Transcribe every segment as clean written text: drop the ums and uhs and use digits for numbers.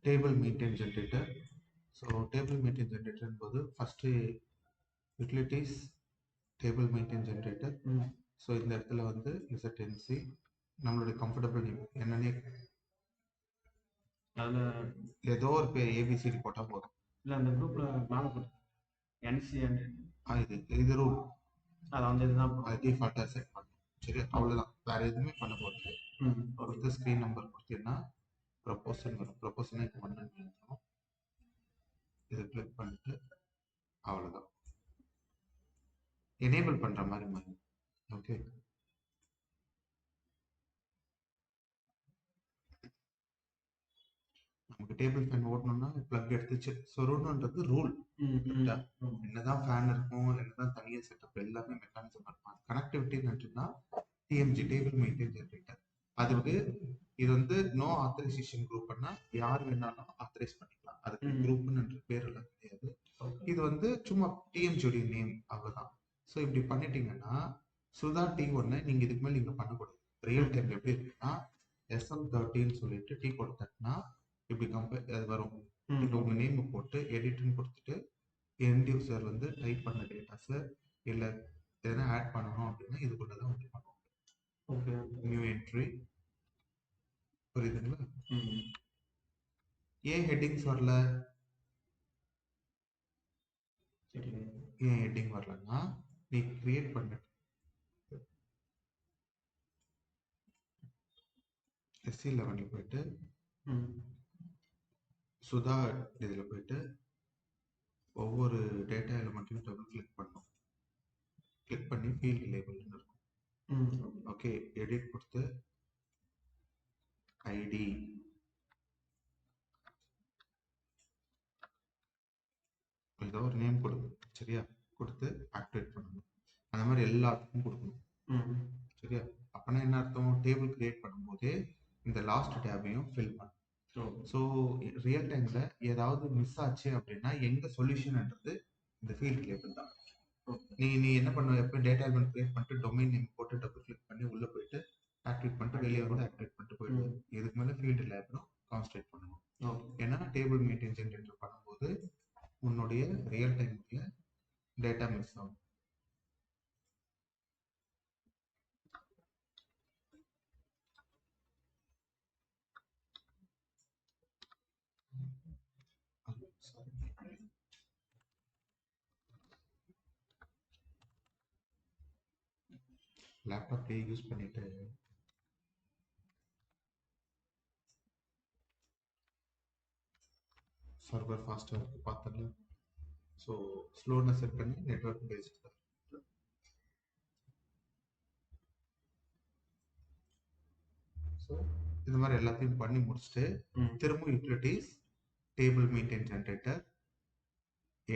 Table maintain generator. So table maintain generator போது first utilities table maintain generator. So இந்த இடத்துல வந்து இசட்என்சி நம்மளுடைய கம்ஃபர்டபுள் நேம் என்னன்னே அதில் ஏதோ ஒரு பேர் ஏபிசிடி போட்டால் போதும். இல்லை அந்த குரூப்பில் மேலே போட்டு என்சிஎன் இது ரூல் அது அந்த இதுதான் அது டிஃபால்ட்டாக செட் பண்ணணும். சரி, அவ்வளோதான், வேறு எதுவுமே பண்ண போகிறது. கொடுத்து ஸ்க்ரீன் நம்பர் கொடுத்தீங்கன்னா ப்ரொபோசல் வரும். ப்ரொபோசல்னா இப்போ 1 எழுதணும். இதை கிளிக் பண்ணிட்டு அவ்வளோதான், எனேபிள் பண்ணுற மாதிரி மாதிரி. ஓகே, நமக்கு டேபிள் ஃபேன் ஓடணும்னா பிளக் எடுத்துச்சு. ஸோ ரூல்ன்றது ரூல். என்னதான் ஃபேன் இருக்கும், என்னதான் தனியாக செட்டப், எல்லாமே மெக்கானிசம் இருக்கும். கனெக்டிவிட்டின்னு டிஎம்ஜி டேபிள் மெயின்டைன் ஜென்ரேட்டர். அதுக்கு இது வந்து நோ ஆத்தரைசேஷன் குரூப்னா யார் வேணாலும் ஆத்தரைஸ் பண்ணிக்கலாம். அதுக்கு குரூப்னு பேர் எல்லாம் கிடையாது. இது வந்து சும்மா டிஎம்ஜியோடைய நேம், அவ்வளோதான். ஸோ இப்படி பண்ணிட்டீங்கன்னா சுதா T1 நீங்க இதுக்கு மேலே நீங்க பண்ணக்கூடாது. ரியல் டைம் எப்படி இருக்குன்னா SM30 சொல்லிட்டு டீ கொடுத்தா இப்படி அது வரும். இப்போ உங்க நேம் போட்டு எடிட்னு கொடுத்துட்டு எண்ட் யூசர் வந்து டைப் பண்ண டேட்டாஸ் இல்லை எதனா ஆட் பண்ணணும் அப்படின்னா இதுக்குள்ள தான் வந்து பண்ணுவோம். Okay, new entry. புரியுதுங்களா? ஏன் ஹெட்டிங்ஸ் வரல? ஏன் ஹெட்டிங் வரலன்னா நீ கிரியேட் பண்ண SC11 போயிட்டு சுதா இதில் போயிட்டு ஒவ்வொரு டேட்டா எலிமெண்ட்டையும் டபுள் கிளிக் பண்ணணும். கிளிக் பண்ணி ஃபீல்ட் லேபிள்னு இருக்கும். ஓகே, எடிட் கொடுத்து ஐடி ஏதோ ஒரு நேம் கொடுக்கும். சரியா, கொடுத்து ஆக்டிவேட் பண்ணணும். அந்த மாதிரி எல்லாத்துக்கும் கொடுக்கணும். சரியா, அப்பனா என்ன அர்த்தம்? டேபிள் கிரியேட் பண்ணும்போதே இந்த லாஸ்ட் டேபையும் ஃபில் பண்ணும். ஸோ ரியல் டைம்ல ஏதாவது மிஸ் ஆச்சு அப்படின்னா எங்க சொல்யூஷன்ன்றது இந்த ஃபீல்ட் லேபிள் தான். நீ என்ன பண்ண, எப்போ டேட்டா எலிமெண்ட் கிரியேட் பண்ணிட்டு டொமைன் நேம் போட்டு டபுள் கிளிக் பண்ணி உள்ள போயிட்டு ஆக்டிவேட் பண்ணிட்டு வெளியே வந்து ஆக்டிவேட் பண்ணிட்டு போயிடுவோம். இதுக்கு மேலே ஃபீல்டு லேபிளும் கான்சன்ட்ரேட் பண்ணணும். ஏன்னா டேபிள் மெயின்டைன் ஜென்ரேட்டர் பண்ணும்போது உன்னுடைய ரியல் டைம்ல டேட்டா மிஸ் ஆகும். லேப்டாப்லேயே யூஸ் பண்ணிட்டு சர்வர் ஃபாஸ்ட்டாக இருக்குது பார்த்தல. ஸோ ஸ்லோனஸ் செட் பண்ணி நெட்வொர்க் பேஸ்ட் தான். ஸோ இந்த மாதிரி எல்லாத்தையும் பண்ணி முடிச்சுட்டு திரும்ப utilities table maintain generator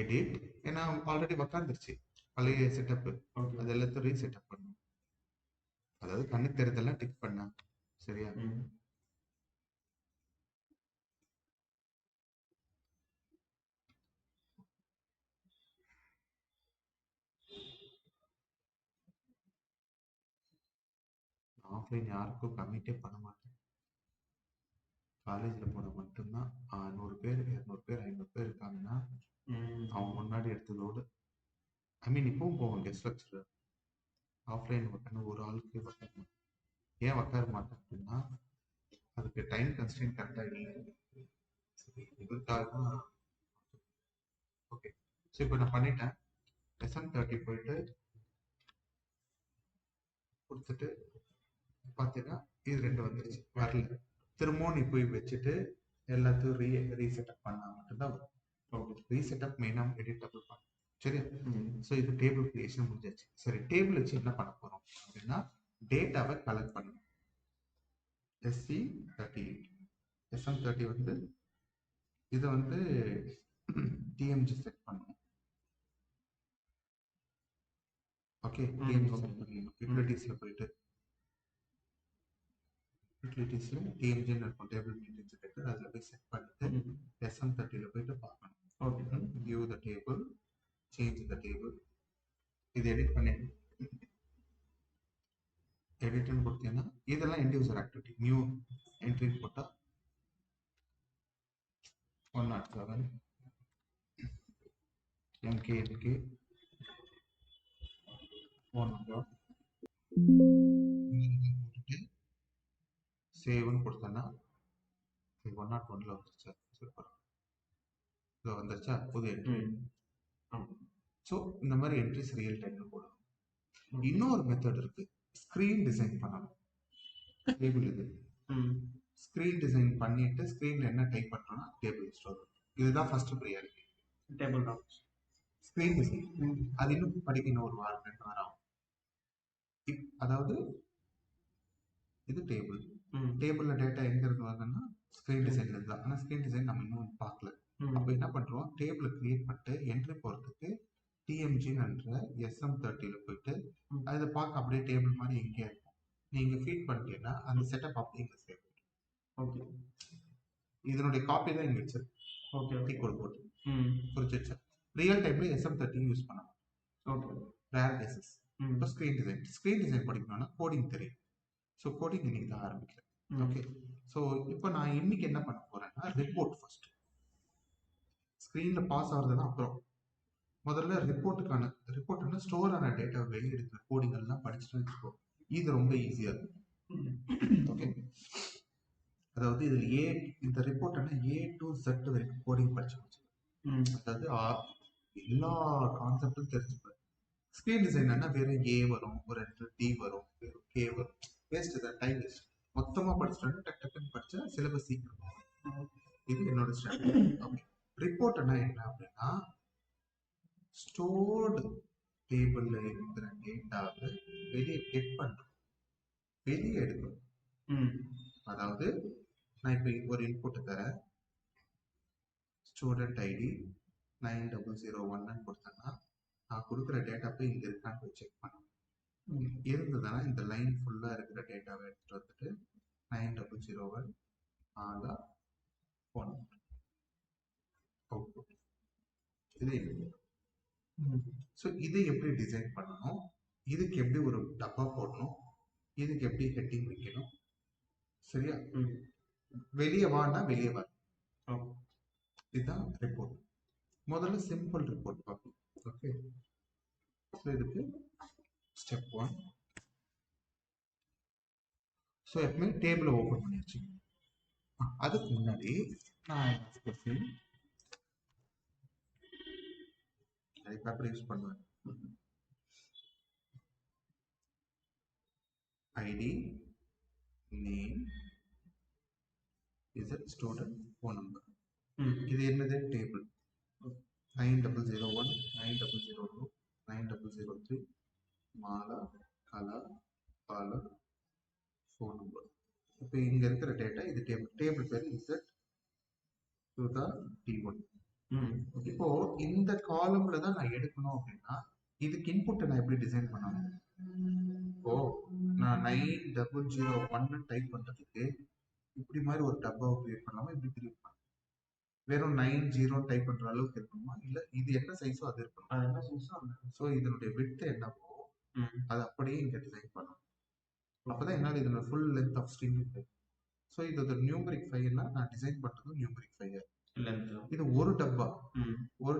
edit. ஏன்னா ஆல்ரெடி உக்காந்துருச்சு பழைய செட்டப், அது எல்லாத்தையும் ரீசெட்டப் பண்ணும். அதாவது கண்ணுக்கு தெரிதெல்லாம் டிக் பண்ண. சரியா, ஆஃப்லைன் யாருக்கும் கமிட்டே பண்ண மாட்டேன். காலேஜில் போன மட்டும்தான் 100 பேர் 200 பேர் 500 பேர் இருக்காங்கன்னா அவங்க முன்னாடி எடுத்ததோடு இப்பவும் போவோம் கெஸ்ட் லெக்சரர். ஆஃப்லைன் உட்காந்து ஒரு ஆளுக்கு உட்கார ஏன் உட்கார மாட்டேன் அப்படின்னா அதுக்கு டைம் கன்ஸ்டன்ட் கரெக்டாக இல்லை. இதுக்காக தான். ஓகே, ஸோ இப்போ நான் பண்ணிட்டேன். SM30 போயிட்டு கொடுத்துட்டு பார்த்தீங்கன்னா இது 2 வந்துருச்சு. வரல, திரும்பவும் நீ போய் வச்சுட்டு எல்லாத்தையும் ரீசெட்டப் பண்ணா மட்டும்தான் வரும். ரீசெட்டப் மெயினாக எடிட்டபிள் பண்ண. சரி, ஸோ இது டேபிள் கிரியேஷன் முடிஞ்சாச்சு. சரி, டேபிள் வச்சு என்ன பண்ண போறோம் அப்படின்னா டேட்டாவை கலெக்ட் பண்ணணும். SC38 SM30 வந்து இதை வந்து டிஎம்ஜி செட் பண்ணணும். ஓகே, டிஎம்ஜி செட் பண்ணணும். யூட்டிலிட்டிஸ்ல போயிட்டு யூட்டிலிட்டிஸ்ல டிஎம்ஜின்னு இருக்கும், டேபிள் மெயின்டைன் ஜென்ரேட்டர். அதில் போய் செட் பண்ணிட்டு SM30ல போயிட்டு பார்க்கணும். Okay, view the table, change the table. இது எடிட் பண்ணி எடிட்னு கொடுத்தீங்கன்னா இதெல்லாம் end user activity. New entry போட்டால் 107 MKLK phone number போட்டுட்டு சேவ்னு கொடுத்தேன்னா 101ல வந்துருச்சா சூப்பர் இதில் வந்துருச்சா புது என்ட்ரி. ஸோ இந்த மாதிரி என்ட்ரிஸ் ரியல் டைம்ல போடணும். இன்னொரு மெத்தட் இருக்கு, ஸ்க்ரீன் டிசைன் பண்ணணும். டேபிள் இது ஸ்க்ரீன் டிசைன் பண்ணிட்டு ஸ்க்ரீன்ல என்ன டைப் பண்றோம்னா டேபிள் ஸ்டோர். இதுதான் first priority. Table top screen design அது இன்னும் படிக்கணும், ஒரு வாரம் 2 வாரம் ஆகும். அதாவது இது டேபிள், டேபிள்ல டேட்டா எங்க இருந்து வருதுன்னா ஸ்க்ரீன் டிசைன்ல இருந்தா. ஆனா ஸ்க்ரீன் டிசைன் நம்ம இன்னும் பார்க்கல. அப்போ என்ன பண்றோம், டேபிள் கிரியேட் பண்ணிட்டு என்ட்ரி போறதுக்கு டிஎம்ஜின்ற SM30ல போயிட்டு அதை பார்க்க அப்படியே டேபிள் மாதிரி எங்கேயா இருக்கும். நீங்க ஃபீட் பண்ணிட்டீங்கன்னா அந்த செட்டப் அப்படியே இங்க சேவ். ஓகே, இதனுடைய காப்பி தான் இங்க வச்சிருக்கு. ஓகே, டீ கோட் போட்டு புரிஞ்சிருச்சு. ரியல் டைம்ல SM30 யூஸ் பண்ணலாம். Okay, rare cases. இப்போ ஸ்க்ரீன் டிசைன் படிக்கணும்னா கோடிங் தெரியும். ஸோ கோடிங் இன்னைக்கு தான் ஆரம்பிக்கிறேன். ஓகே, ஸோ இப்போ நான் இன்னைக்கு என்ன பண்ண போறேன்னா ரிப்போர்ட். ஃபர்ஸ்ட் ஸ்க்ரீன்ல பாஸ் ஆகுறதுன்னா அப்புறம் முதல்ல ரிப்போர்ட்னா ஸ்டோர் ஆன டேட்டா வெளியெடுக்கிற கோடிங் எல்லாம் படிச்சுட்டு வச்சுக்கோ. இது ரொம்ப ஈஸியா இருக்கும். ஓகே, அதாவது இதுல இந்த ரிப்போர்ட்னா A to Z வரைக்கும் கோடிங் படிச்சு வச்சுக்கோ. அதாவது எல்லா கான்செப்டும் தெரிஞ்சுப்பேன். ஸ்க்ரீன் டிசைன்னா வெறும் A வரும், ஒரு இடத்துல D வரும், வெறும் K வரும். வேஸ்ட் தான், டைம் வேஸ்ட். மொத்தமா படிச்சுட்டு டக் டக்குன்னு படிச்சா சிலபஸ் சீக்கிரம். இது என்னோட ஸ்ட்ராட்டஜி. ஓகே, ரிப்போர்ட்னா என்ன அப்படின்னா ஸ்டோர்டு டேபிள்ல இருக்கிற டேட்டாவை வெளியே கெட் பண்றோம், வெளியே எடுக்கணும். அதாவது நான் இப்போ ஒரு இன்புட் தரேன், ஸ்டூடெண்ட் ஐடி 9001 கொடுத்தேன்னா நான் கொடுக்குற டேட்டா போய் இங்க இருக்கான்னு போய் செக் பண்ணணும். இருந்ததுன்னா இந்த லைன் ஃபுல்லா இருக்கிற டேட்டாவை எடுத்துட்டு வந்துட்டு 9001 ஆதா போன் அவுட்புட் இது. ஸோ இதை எப்படி டிசைன் பண்ணணும், இதுக்கு எப்படி ஒரு டப்பா போடணும், இதுக்கு எப்படி ஹெட்டிங் வைக்கணும். சரியா? வெளியே வான்னா வெளியே வா. இதுதான் ரிப்போர்ட். முதல்ல சிம்பிள் ரிப்போர்ட் பார்ப்போம். ஓகே, ஸோ இதுக்கு ஸ்டெப் 1. ஸோ எப்பவுமே டேபிளை ஓப்பன் பண்ணி வச்சு அதுக்கு முன்னாடி நான் பேப்பர் யூஸ் பண்ணுவேன். ID name is a student phone number. இது என்னது table 9001 9002 9003 Mala Kala Bala phone number. இப்போ இங்க இருக்கிற டேட்டா இது டேபிள் பேர் இசட் சுதா T1. இப்போ இந்த காலம்ல தான் நான் எடுக்கணும் அப்படின்னா இதுக்கு இன்புட் நான் எப்படி டிசைன் பண்ணணும். இப்போ நான் 9001 டைப் பண்றதுக்கு இப்படி மாதிரி ஒரு டப்பாவை கிரியேட் பண்ணாம இப்படி கிரியேட் பண்ணலாம். வெறும் 90 டைப் பண்ற அளவுக்கு இருக்கணுமா, இல்ல இது என்ன சைஸோ அது இருக்கணும். ஸோ இதனுடைய விட்த் என்னவோ அது அப்படியே இங்க டிசைன் பண்ணணும். அப்பதான் என்னால இதோட ஃபுல் லென்த் ஆஃப் ஸ்ட்ரிங் இருக்கு. ஸோ இதோட நியூமரிக் ஃபைல்னா நான் டிசைன் பண்றது நியூமரிக் ஃபைல். இது ஒரு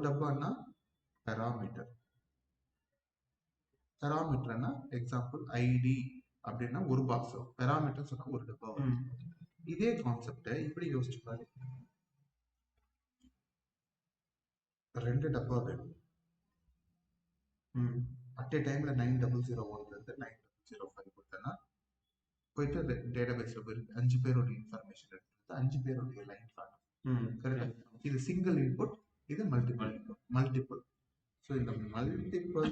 டப்பான்னா பெராமீட்டர். பெராமீட்டர்னா எக்ஸாம்பிள் ஐடி அப்படின்னா ஒரு பாக்ஸ், பெராமீட்டர் சொன்னா ஒரு டப்பா வரும். இதே கான்செப்ட் இப்படி யோசிச்சு பாரு, 2 டப்பா வேணும். அட் ஏ டைம்ல 9001 இருந்து 9005 கொடுத்தேன்னா போயிட்டு டேட்டாபேஸ்ல போயிருக்கு 5 பேரோட இன்ஃபர்மேஷன் எடுத்து 5 பேருடைய லைன் காணும். கரெக்டா? இது சிங்கிள் இன்புட், இது மல்டிபிள். ஸோ இந்த மல்டிபிள்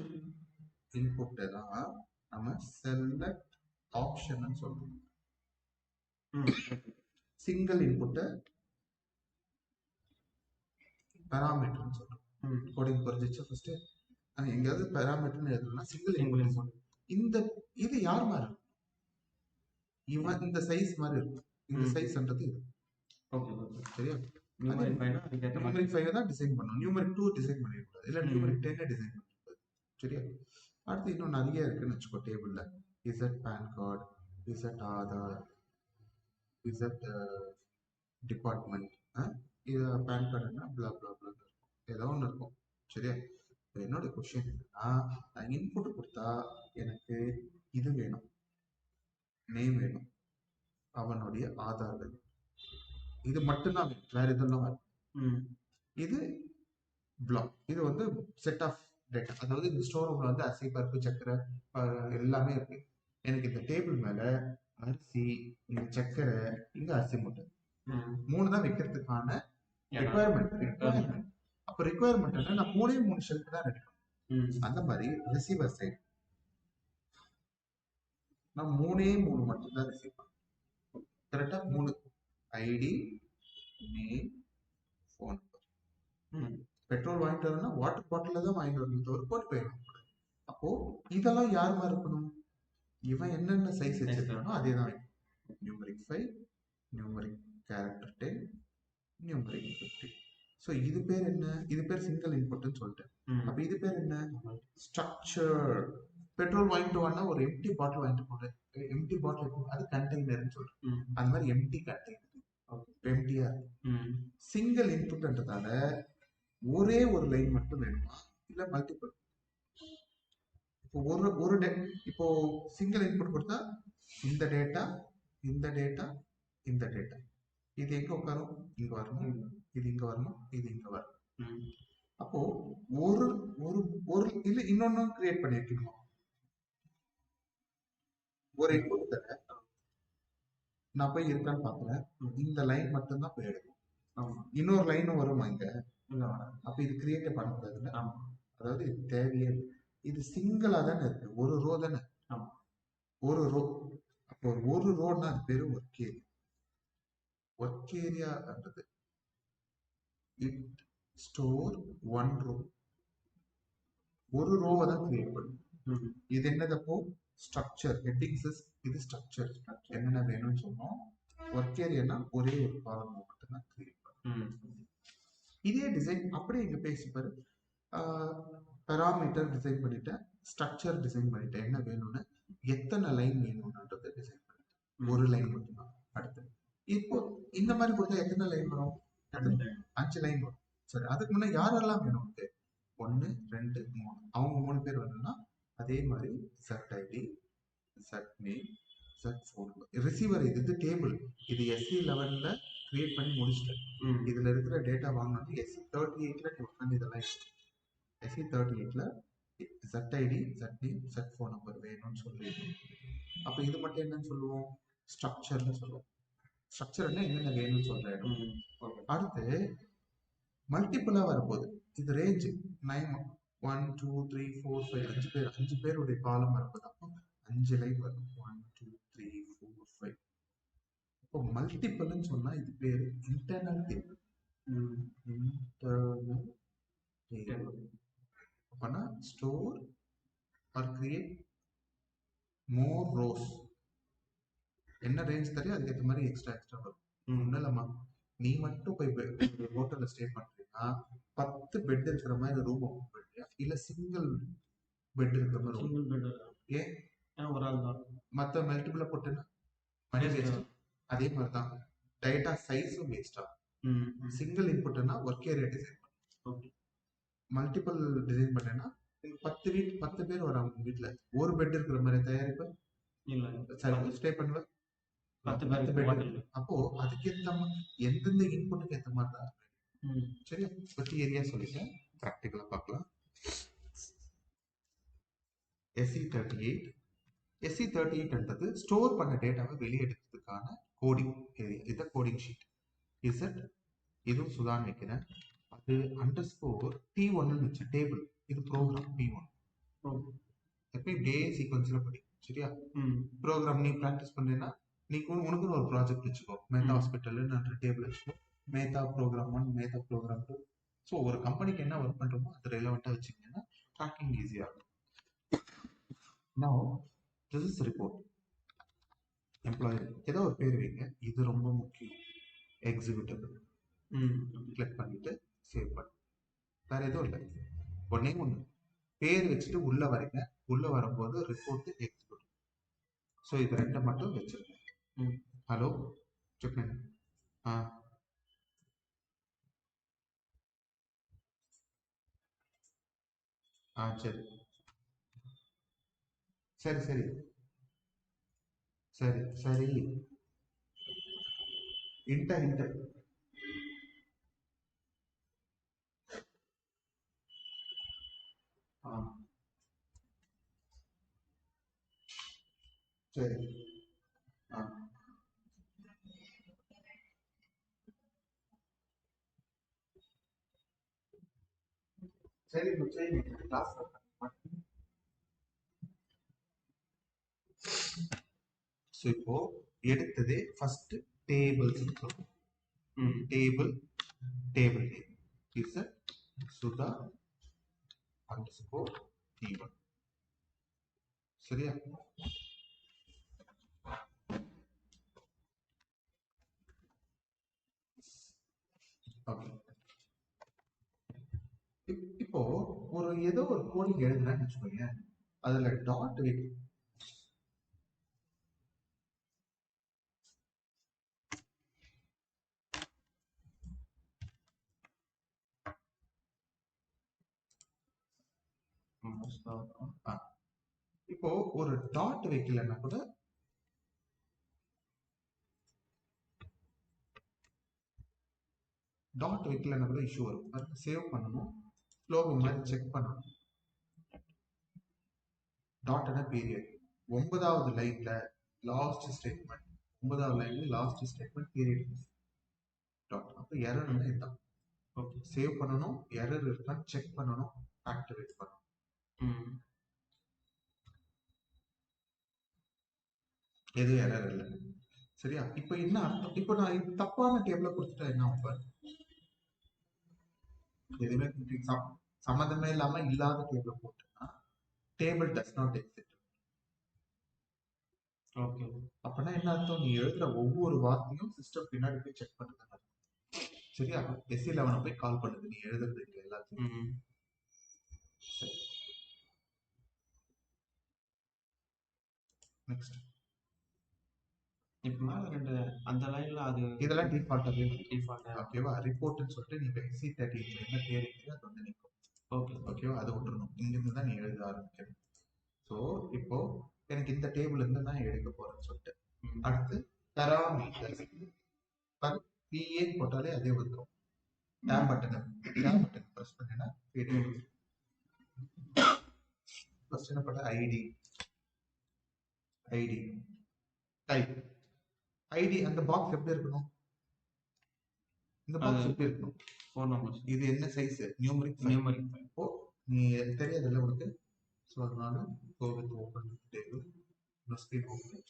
இன்புட்டை தான் நம்ம செலக்ட் ஆப்ஷன் சொல்றோம். சிங்கிள் இன்புட்டை பெராமீட்டர்னு சொல்றோம். கோடிங் புரிஞ்சிச்சு ஃபர்ஸ்ட். எங்கேயாவது பெராமீட்டர்னு எழுதணும்னா சிங்கிள் இன்புட். இது யார் மாதிரி இருக்கும், இவன் இந்த சைஸ் மாதிரி இருக்கும். இந்த சைஸ்ன்றது இது. சரியா? நியூமரிக் 5 தான் டிசைன் பண்ணணும். நியூமரிக் 2 டிசைன் பண்ணிடக்கூடாது, இல்ல நியூமரிக் 10 டிசைன் பண்ணிடக்கூடாது. சரியா? அடுத்து இன்னும் நிறைய இருக்குன்னு வச்சுக்கோ. டேபிள்ல Z PAN card, Z Aadhaar, Z department, இது பேன் கார்டுன்னா பிளா பிளா பிளா இருக்கும், ஏதோ ஒன்று இருக்கும். சரியா? இப்ப என்னோட கொஸ்டின் என்னன்னா, நான் இன்புட் கொடுத்தா எனக்கு இது வேணும், நேம் வேணும், அவனுடைய ஆதார் வேணும், இது மட்டும்தான் வேணும், வேற இதெல்லாம் வேணும். இது பிளாக். இது வந்து செட் ஆஃப் டேட்டா. அதாவது இந்த ஸ்டோர் ரூம்ல வந்து அரிசி, பருப்பு, சர்க்கரை எல்லாமே இருக்கு. எனக்கு இந்த டேபிள் மேல அரிசி, இங்க சர்க்கரை, இங்க அரிசி மூட்டை, 3 தான் வைக்கிறதுக்கான ரிக்குவயர்மெண்ட். அப்ப ரிக்குவயர்மெண்ட் நான் 3 ஷெல்ஃப் தான் ரெடி பண்ணுவேன். அந்த மாதிரி ரிசீவர் சைடு நான் 3 மட்டும் தான் ரிசீவ் பண்ணுவேன். கரெக்டா? 3 ID, name, phone number. Petrol வாங்கிட்டு வரணும்னா வாட்டர் பாட்டில தான் வாங்கிட்டு வரணும், தவிர போட்டு போயிடணும். அப்போ இதெல்லாம் யாருமா இருக்கணும்? இவன் என்னென்ன சைஸ் வச்சிருக்கானோ அதே தான் வைக்கணும். Numeric 5, numeric character 10, numeric 50. So இது பேர் என்ன? இது பேர் சிங்கிள் இன்புட்னு சொல்லிட்டேன். அப்ப இது பேர் என்ன? ஸ்ட்ரக்சர். பெட்ரோல் வாங்கிட்டு வானா ஒரு எம்டி பாட்டில் வாங்கிட்டு போறேன், எம்டி பாட்டில் அது கண்டெய்னர்னு சொல்றேன். அந்த மாதிரி எம்டி கண்டெய்னர் எம்டியா இருக்கு. சிங்கிள் இன்புட்ன்றதால ஒரே ஒரு லைன் மட்டும் வேணுமா இல்ல மல்டிபிள்? இப்போ இப்போ சிங்கிள் இன்புட் கொடுத்தா இந்த டேட்டா, இந்த டேட்டா, இந்த டேட்டா, இது எங்க உட்காரும்? இங்க வரணும், இது இங்க வரணும், இது இங்க வரணும். அப்போ ஒரு ஒரு ஒரு இல்ல இன்னொன்னு கிரியேட் பண்ணி வைக்கணுமா? ஒரு இன்புட் தர நான் போய் இருக்கான்னு பாக்குறேன், இந்த லைன் மட்டும் தான் போய் எடுக்கும், இன்னொரு லைன் வருமா இங்க? அப்ப இது கிரியேட் பண்ணக்கூடாதுல்ல. அதாவது இது தேவையே இல்லை. இது சிங்கிளா தானே இருக்கு, ஒரு ரோ தானே, ஒரு ரோ. அப்போ ஒரு ரோன்னா அது பேரு ஒர்க் ஏரியா. ஒர்க் ஏரியான்றது இட் ஸ்டோர் ஒன் ரோ, ஒரு ரோவை தான் கிரியேட் பண்ணும். இது என்னதப்போ ஸ்ட்ரக்சர் ஹெட்டிங்ஸ். இது ஸ்ட்ரக்சர் என்னென்ன வேணும்னு சொன்னோம். ஒர்க் ஏரியானா ஒரே ஒரு காலம் மட்டும் தான் கிரியேட் பண்ணும். இதே டிசைன் அப்படியே இங்க பேசிப்பாரு. பெராமீட்டர் டிசைன் பண்ணிட்டேன், ஸ்ட்ரக்சர் டிசைன் பண்ணிட்டேன், என்ன வேணும்னு, எத்தனை லைன் வேணும்ன்றத டிசைன் பண்ணிட்டேன், ஒரு லைன் மட்டும்தான். அடுத்து இப்போ இந்த மாதிரி கொடுத்தா எத்தனை லைன் வரும்? 5 லைன் வரும். சரி, அதுக்கு முன்ன யாரெல்லாம் வேணும்? 1 2 3 அவங்க 3 பேர் வேணும்னா அதே மாதிரி set ID, set name, set phone number. Receiver இது டேபிள். இது SE11ல கிரியேட் பண்ணி முடிச்சிட்டேன். இதுல இருக்கிற டேட்டா வாங்கணும். SE38ல நீ உட்காந்து இதெல்லாம் SE38ல set ID, set name, set phone number வேணும்னு சொல்லிடுவோம். அப்ப இது மட்டும் என்னன்னு சொல்லுவோம்? ஸ்ட்ரக்சர்னு சொல்லுவோம். ஸ்ட்ரக்சர்னா என்னென்ன வேணும்னு சொல்றேன். அடுத்து மல்டிபிளா வரப்போகுது. இது ரேஞ்ச் 9 1 2 3 4 5 5 பேருடைய காலம் வரப்போது. அப்போ 5 லைன் வரும். 1 2 3 4 5. இப்போ மல்டிபிள்னு சொன்னா இது பேரு இன்டர்னல் டேபிள். இன்டர்னல் டேபிள் அப்பனா store R create more rose. என்ன ரேஞ்ச் தெரியும் அதுக்கேற்ற மாதிரி எக்ஸ்ட்ரா வரும். ஒன்றும் இல்லம்மா, நீ மட்டும் போய் ஹோட்டல்ல ஸ்டே பண்றீங்கன்னா 10 பெட் இருக்கிற மாதிரி ரூம் ஓப்பன் பண்றியா இல்ல சிங்கிள் பெட் இருக்கிற மாதிரி ரூம்? ஏன் ஒரு ஆள் தான். மற்ற மல்டிபிளா போட்டேன்னா மணி வேஸ்ட். அதே மாதிரி தான் டேட்டா சைஸும் வேஸ்டா. சிங்கிள் இன்புட்னா ஒர்க் ஏரியா டிசைன் பண்ணு. மல்டிபிள் டிசைன் பண்ணேன்னா 10 பேர் வராங்க வீட்டுல, ஒரு பெட் இருக்கிற மாதிரி தயாரிப்பு இல்ல ஸ்டே பண்ணுவேன். 10 பேர். அப்போ அதுக்கேற்ற எந்தெந்த இன்புட்டுக்கு ஏற்ற மாதிரி தான். சரி, ஒர்க் ஏரியா சொல்லிட்டேன். ப்ராக்டிகலா பார்க்கலாம். SE38 ஸ்டோர் பண்ண டேட்டாவை வெளியெடுக்கிறதுக்கான கோடிங் ஏரியா. இதை கோடிங் ஷீட். இசட் இதுவும் சுதான் வைக்கிறேன். அது அண்டர்ஸ்கோர் T1 வச்சு டேபிள். இது ப்ரோக்ராம் P1. எப்பயும் டே சீக்வன்ஸ்ல படி. சரியா? ப்ரோக்ராம் நீ ப்ராக்டிஸ் பண்ணேன்னா நீ உனக்குன்னு ஒரு ப்ராஜெக்ட் வச்சுக்கோ. மேத்தா ஹாஸ்பிட்டல்னு டேபிள் வச்சுக்கோ. Mehta program 1, Mehta program 2. So ஒரு கம்பெனிக்கு என்ன ஒர்க் பண்றோமோ அது ரெலவெண்டா வச்சுக்கிங்கன்னா ட்ராக்கிங் ஈஸியா இருக்கும். Now, this is report. Employer ஏதோ ஒரு பேர் வைங்க. இது ரொம்ப முக்கியம். எக்ஸிக்யூட்டிவ் கிளிக் பண்ணிட்டு சேவ் பண்ணு. வேற எதுவும் இல்லை. ஒன்னே ஒன்று பேர் வச்சுட்டு உள்ள வரீங்க. உள்ள வரும்போது ரிப்போர்ட் எக்ஸிக்யூட்டிவ். ஸோ இது ரெண்டை மட்டும் வச்சிருக்கேன். ஹலோ செக் பண்ணு. சரி சரி சரி சரி சரி இன்டர் இன்டர் ஆ சரி ஆ சரி bro, சரி கிளாஸ். ஸோ இப்போ எடுத்தது ஃபர்ஸ்ட் டேபிள்ஸ் இருக்கும். Table table name is Sudha underscore T1. சரியா? ஓகே. இப்போ ஒரு ஏதோ ஒரு கோடிங் எழுதுறேன்னு வச்சுக்கோங்க, அதுல டாட் வைக்க இப்போ ஒரு டாட் வைக்கலன்னா கூட இஷ்யூ வரும். அதுக்கு சேவ் பண்ணணும், ஸ்லோகம் மாதிரி செக் பண்ணணும். டாட்னா பீரியட். 9வது லைன்ல லாஸ்ட் ஸ்டேட்மெண்ட், 9வது லைன்ல லாஸ்ட் ஸ்டேட்மெண்ட் பீரியட் டாட். அப்போ எரர் இதுதான். ஓகே, சேவ் பண்ணணும், எரர் இருக்கான்னு செக் பண்ணணும், ஆக்டிவேட் பண்ணணும். எதுவும் எரர் இல்லை. சரியா? இப்போ என்ன அர்த்தம்? இப்போ நான் தப்பான டேபிள கொடுத்துட்டா என்ன ஆகும்? எதுவுமே சம்மந்தமே இல்லாம இல்லாத டேபிள் போட்டுன்னா table does not exist. Okay, அப்படின்னா என்ன அர்த்தம்? நீ எழுதுற ஒவ்வொரு வார்த்தையும் சிஸ்டம் பின்னாடி போய் செக் பண்ணுது. சரியா? SE11 போய் கால் பண்ணுது நீ எழுதுறது எல்லாத்தையும். சரி, நெக்ஸ்ட். இப்போ மேல ரெண்டு அந்த லைன்ல அது இதெல்லாம் டிஃபால்ட்டாவே டிஃபால்ட்டா. ஓகேவா? ரிப்போர்ட்னு சொல்லிட்டு நீ இப்போ SE13 என்ன பேர் இருக்குதோ அது வந்து நிற்கும். ஓகே, ஓகேவா? அதை விட்டுறணும். இங்கிருந்து தான் நீ எழுத ஆரம்பிக்கணும். ஸோ இப்போ எனக்கு இந்த டேபிள் இருந்து நான் எடுக்க போறேன்னு சொல்லிட்டு அடுத்து பேராமீட்டர் PA போட்டாலே அதே வந்துடும். டேப் பட்டன் பிரஸ் பண்ணேன்னா ஃபர்ஸ்ட் என்ன பண்ண ஐடி டைப் ஐடி. அந்த பாக்ஸ் எப்படி இருக்கணும்? இந்த பாக்ஸ் எப்படி இருக்கணும்? 4 numbers. இது என்ன சைஸ்? நியூமரிக். இப்போ நீ தெரியாதுல்ல உனக்கு. ஸோ அதனால go with open table. No screen open.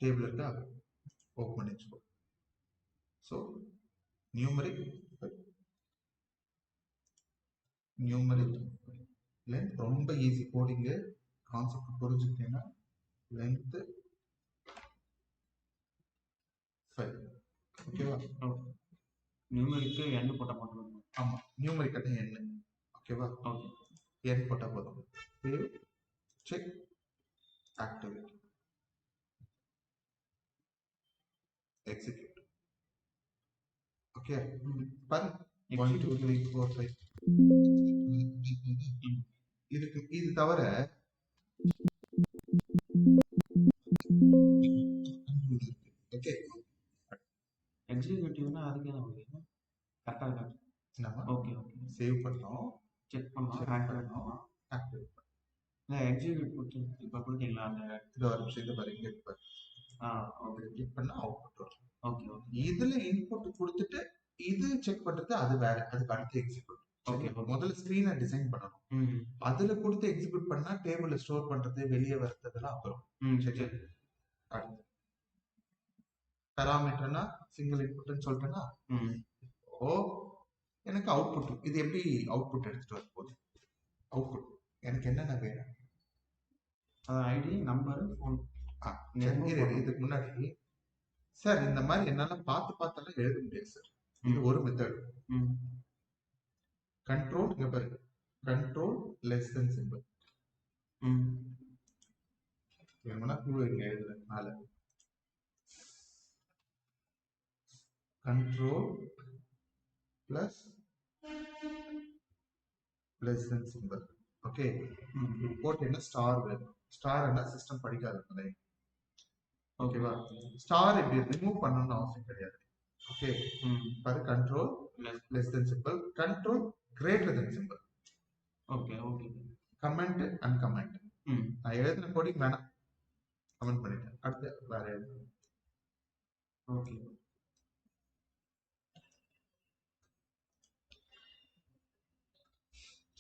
Table இருக்கா? ஓப்பன் பண்ணி வச்சுக்கோ. ஸோ நியூமரிக் லென்த் ரொம்ப ஈஸி. கோடிங்கு கான்செப்ட் புரிஞ்சுக்கிட்டீங்கன்னா லென்த் 5. ஓகேவா? நியூமரிக்கு எண்ணு போட்டா மட்டும். ஆமா, நியூமரிக் எண்ணு. ஓகேவா? ஓகே, எண் போட்டா போதும். Save, check, activate, execute. Okay, பாரு 1 2 3 4 5. இதுக்கு இது தவிர ஓகே, எக்ஸிக்யூட்டிவ்னா அதுக்கு என்ன பண்ணுவீங்க? கரெக்டா இருக்கா? நம்ம ஓகே ஓகே, சேவ் பண்ணோம், செக் பண்ணோம், ஆக்டிவேட் பண்ணோம். ஆக்டிவேட் பண்ணோம். இல்லை எக்ஸிக்யூட் கொடுத்து இப்போ கொடுத்தீங்களா அந்த இது ஒரு நிமிஷம், இது பாரு, இங்கே பாரு. ஓகே, கிளிக் பண்ணா அவுட்புட் வரும். ஓகே ஓகே, இதுல இன்புட் கொடுத்துட்டு இது செக் பண்றது அது வேற, அதுக்கு அடுத்து எக்ஸிக்யூட். ஓகே, முதல்ல ஸ்கிரீனை டிசைன் பண்ணணும். அதுல கொடுத்து எக்ஸிக்யூட் பண்ணா டேபிள்ல ஸ்டோர் பண்றது, வெளியே வர்றதெல்லாம் அப்புறம். சரி, அடுத்து பேராமீட்டர்னா சிங்கிள் இன்புட்னு சொல்லிட்டேன்னா ஓ எனக்கு அவுட்புட். இது எப்படி அவுட்புட் எடுத்துட்டு வர போகுது? அவுட்புட் எனக்கு என்னென்ன வேணும்? ID, number, phone. இதுக்கு முன்னாடி சார் இந்த மாதிரி என்னால பார்த்தாலும் எழுத முடியாது சார். இது ஒரு மெத்தட். கண்ட்ரோல், இங்க பாருங்க, கண்ட்ரோல் லெஸ் தென் சிம்பிள். வேணும்னா கூட இங்க எழுதுறேன். control plus less than symbol. Okay, போட்டு என்ன ஸ்டார் வேணும். ஸ்டார் என்ன சிஸ்டம் படிக்காது. ஓகேவா? ஸ்டார் இப்படி ரிமூவ் பண்ணணும்னு அவசியம் கிடையாது. ஓகே, பாரு control less than simple, control greater than simple. Okay okay, comment and comment. நான் எழுதின கோடிங் வேணாம், கமெண்ட் பண்ணிட்டேன். அடுத்து வேற எழுது. ஓகே,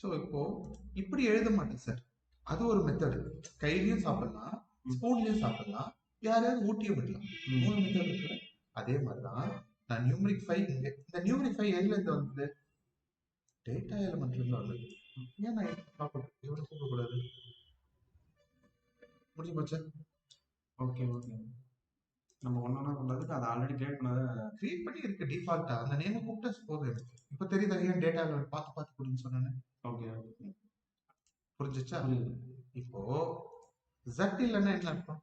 ஸோ இப்போ இப்படி எழுத மாட்டேன் சார், அது ஒரு மெத்தடு. கையிலையும் சாப்பிடலாம், ஸ்பூன்லயும் சாப்பிடலாம், யாரையாவது ஊட்டியும் விடலாம். 3 மெத்தட் இருக்கு. அதே மாதிரிதான் நான் நியூமரிக் 5 இந்த நியூமரிக் 5 எதுல இருந்து வந்தது? டேட்டா எலிமெண்ட்ல இருந்து வந்தது. ஏன் நான் இவனை கூப்பிடக்கூடாது? முடிஞ்சு போச்சு. ஓகே ஓகே, நம்ம ஒன்னொன்னா பண்றதுக்கு அதை ஆல்ரெடி கிரியேட் பண்ணி இருக்கு டிஃபால்ட்டா. அந்த நேம் கூப்பிட்டா போதும் எனக்கு. இப்ப தெரியுதா ஏன் டேட்டா எலிமெண்ட் பார்த்து பார்த்து கொடுன்னு சொன்னேன்னு? ஓகே ஓகே, புரிஞ்சிச்சா? இப்போ Z இல்லைன்னா என்ன அர்த்தம்?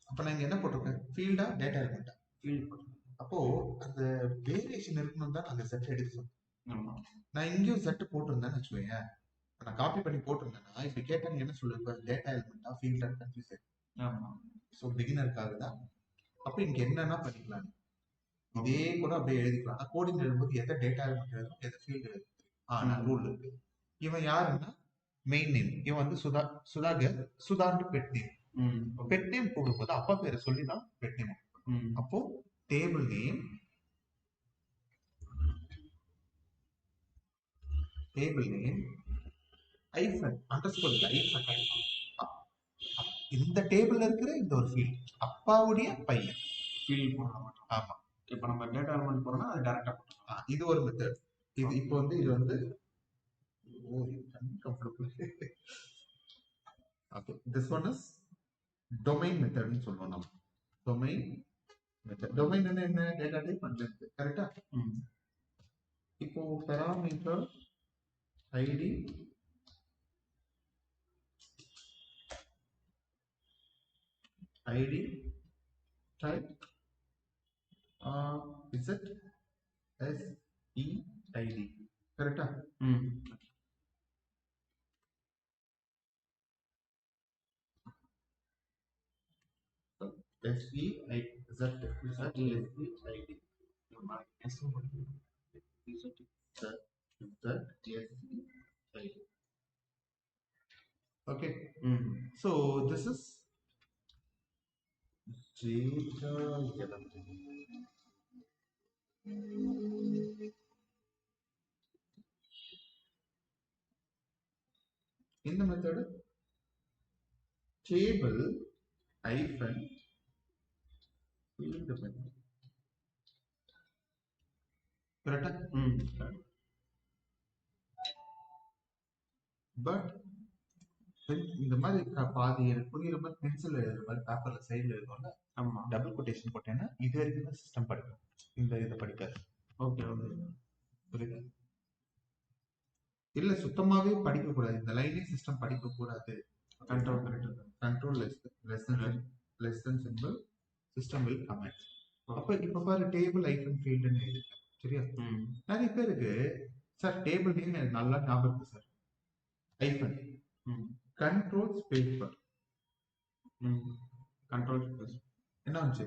அப்ப நான் இங்க என்ன போட்டிருக்கேன்? ஃபீல்டா டேட்டா எலிமெண்டா? ஃபீல்ட் போட்டிருக்கேன். அப்போ அந்த வேரியேஷன் இருக்கணும் தான் அந்த செட் எடுக்க சொன்னேன். நான் இங்கேயும் செட் போட்டிருந்தேன்னு வச்சுக்கோங்க, நான் காப்பி பண்ணி போட்டிருந்தேன்னா இப்ப கேட்டாங்க என்ன சொல்லுவேன்? டேட்டா எலிமெண்டா ஃபீல்டா கன்ஃபியூஸ் ஆயிடும். ஸோ பிகினருக்காக தான். அப்ப இங்க என்னன்னா பண்ணிக்கலாம், இதே கூட அப்படியே எழுதிக்கலாம். ஆனா கோடிங் எழுதும்போது எதை டேட்டா எலிமெண்ட் எழுதும், எதை ஃபீல்டு எழுதும். ஆனா ரூல் இருக்கு. இவன் யாருன்னா மெயின் நேம். இவன் வந்து சுதாகர், சுதான்னு பெட் நேம். பெட் நேம் போடும்போது அப்பா பேரை சொல்லிதான் பெட் நேம். அப்போ table name hyphen underscore hyphen. இந்த டேபிள்ல இருக்கிற இந்த ஒரு ஃபீல்ட் அப்பாவுடைய பையன் ஃபீல்ட் போடலாம். ஆமா, இப்போ நம்ம டேட்டா எலிமெண்ட் போறோம்னா அது டைரக்டா போடலாம். இது ஒரு மெத்தட். இது இப்போ வந்து இது வந்து okay, this one is domain method னு சொல்லுவோம் நம்ம. domain method. domain என்ன? டேட்டா டைப் பண்றது. கரெக்ட்டா? இப்போ parameter id type is it SEID. கரெக்ட்டா? Okay. So this is data element. In the method table hyphen field method. Correct? But இந்த மாதிரி பாதி புரியுற மாதிரி பென்சில் எழுதுற மாதிரி பேப்பர்ல சைடுல எழுதுவோம்ல, ஆமா, டபுள் கொட்டேஷன் போட்டேன்னா இது வரைக்கும் தான் சிஸ்டம் படிக்கும், இந்த இதை படிக்காது. ஓகே ஓகே, புரியுது? இல்ல சுத்தமாவே படிக்க கூடாது, இந்த லைனே சிஸ்டம் படிக்க கூடாது. Control less than simple system will comment. அப்ப இப்ப பாரு டேபிள் ஐக்கன் ஃபீல்டுன்னு எழுதிருக்கேன். சரியா? நிறைய பேருக்கு சார் டேபிள் நேம் எனக்கு நல்லா ஞாபகம் இருக்கு sir, hyphen control space bar. Control space என்ன வந்துச்சு?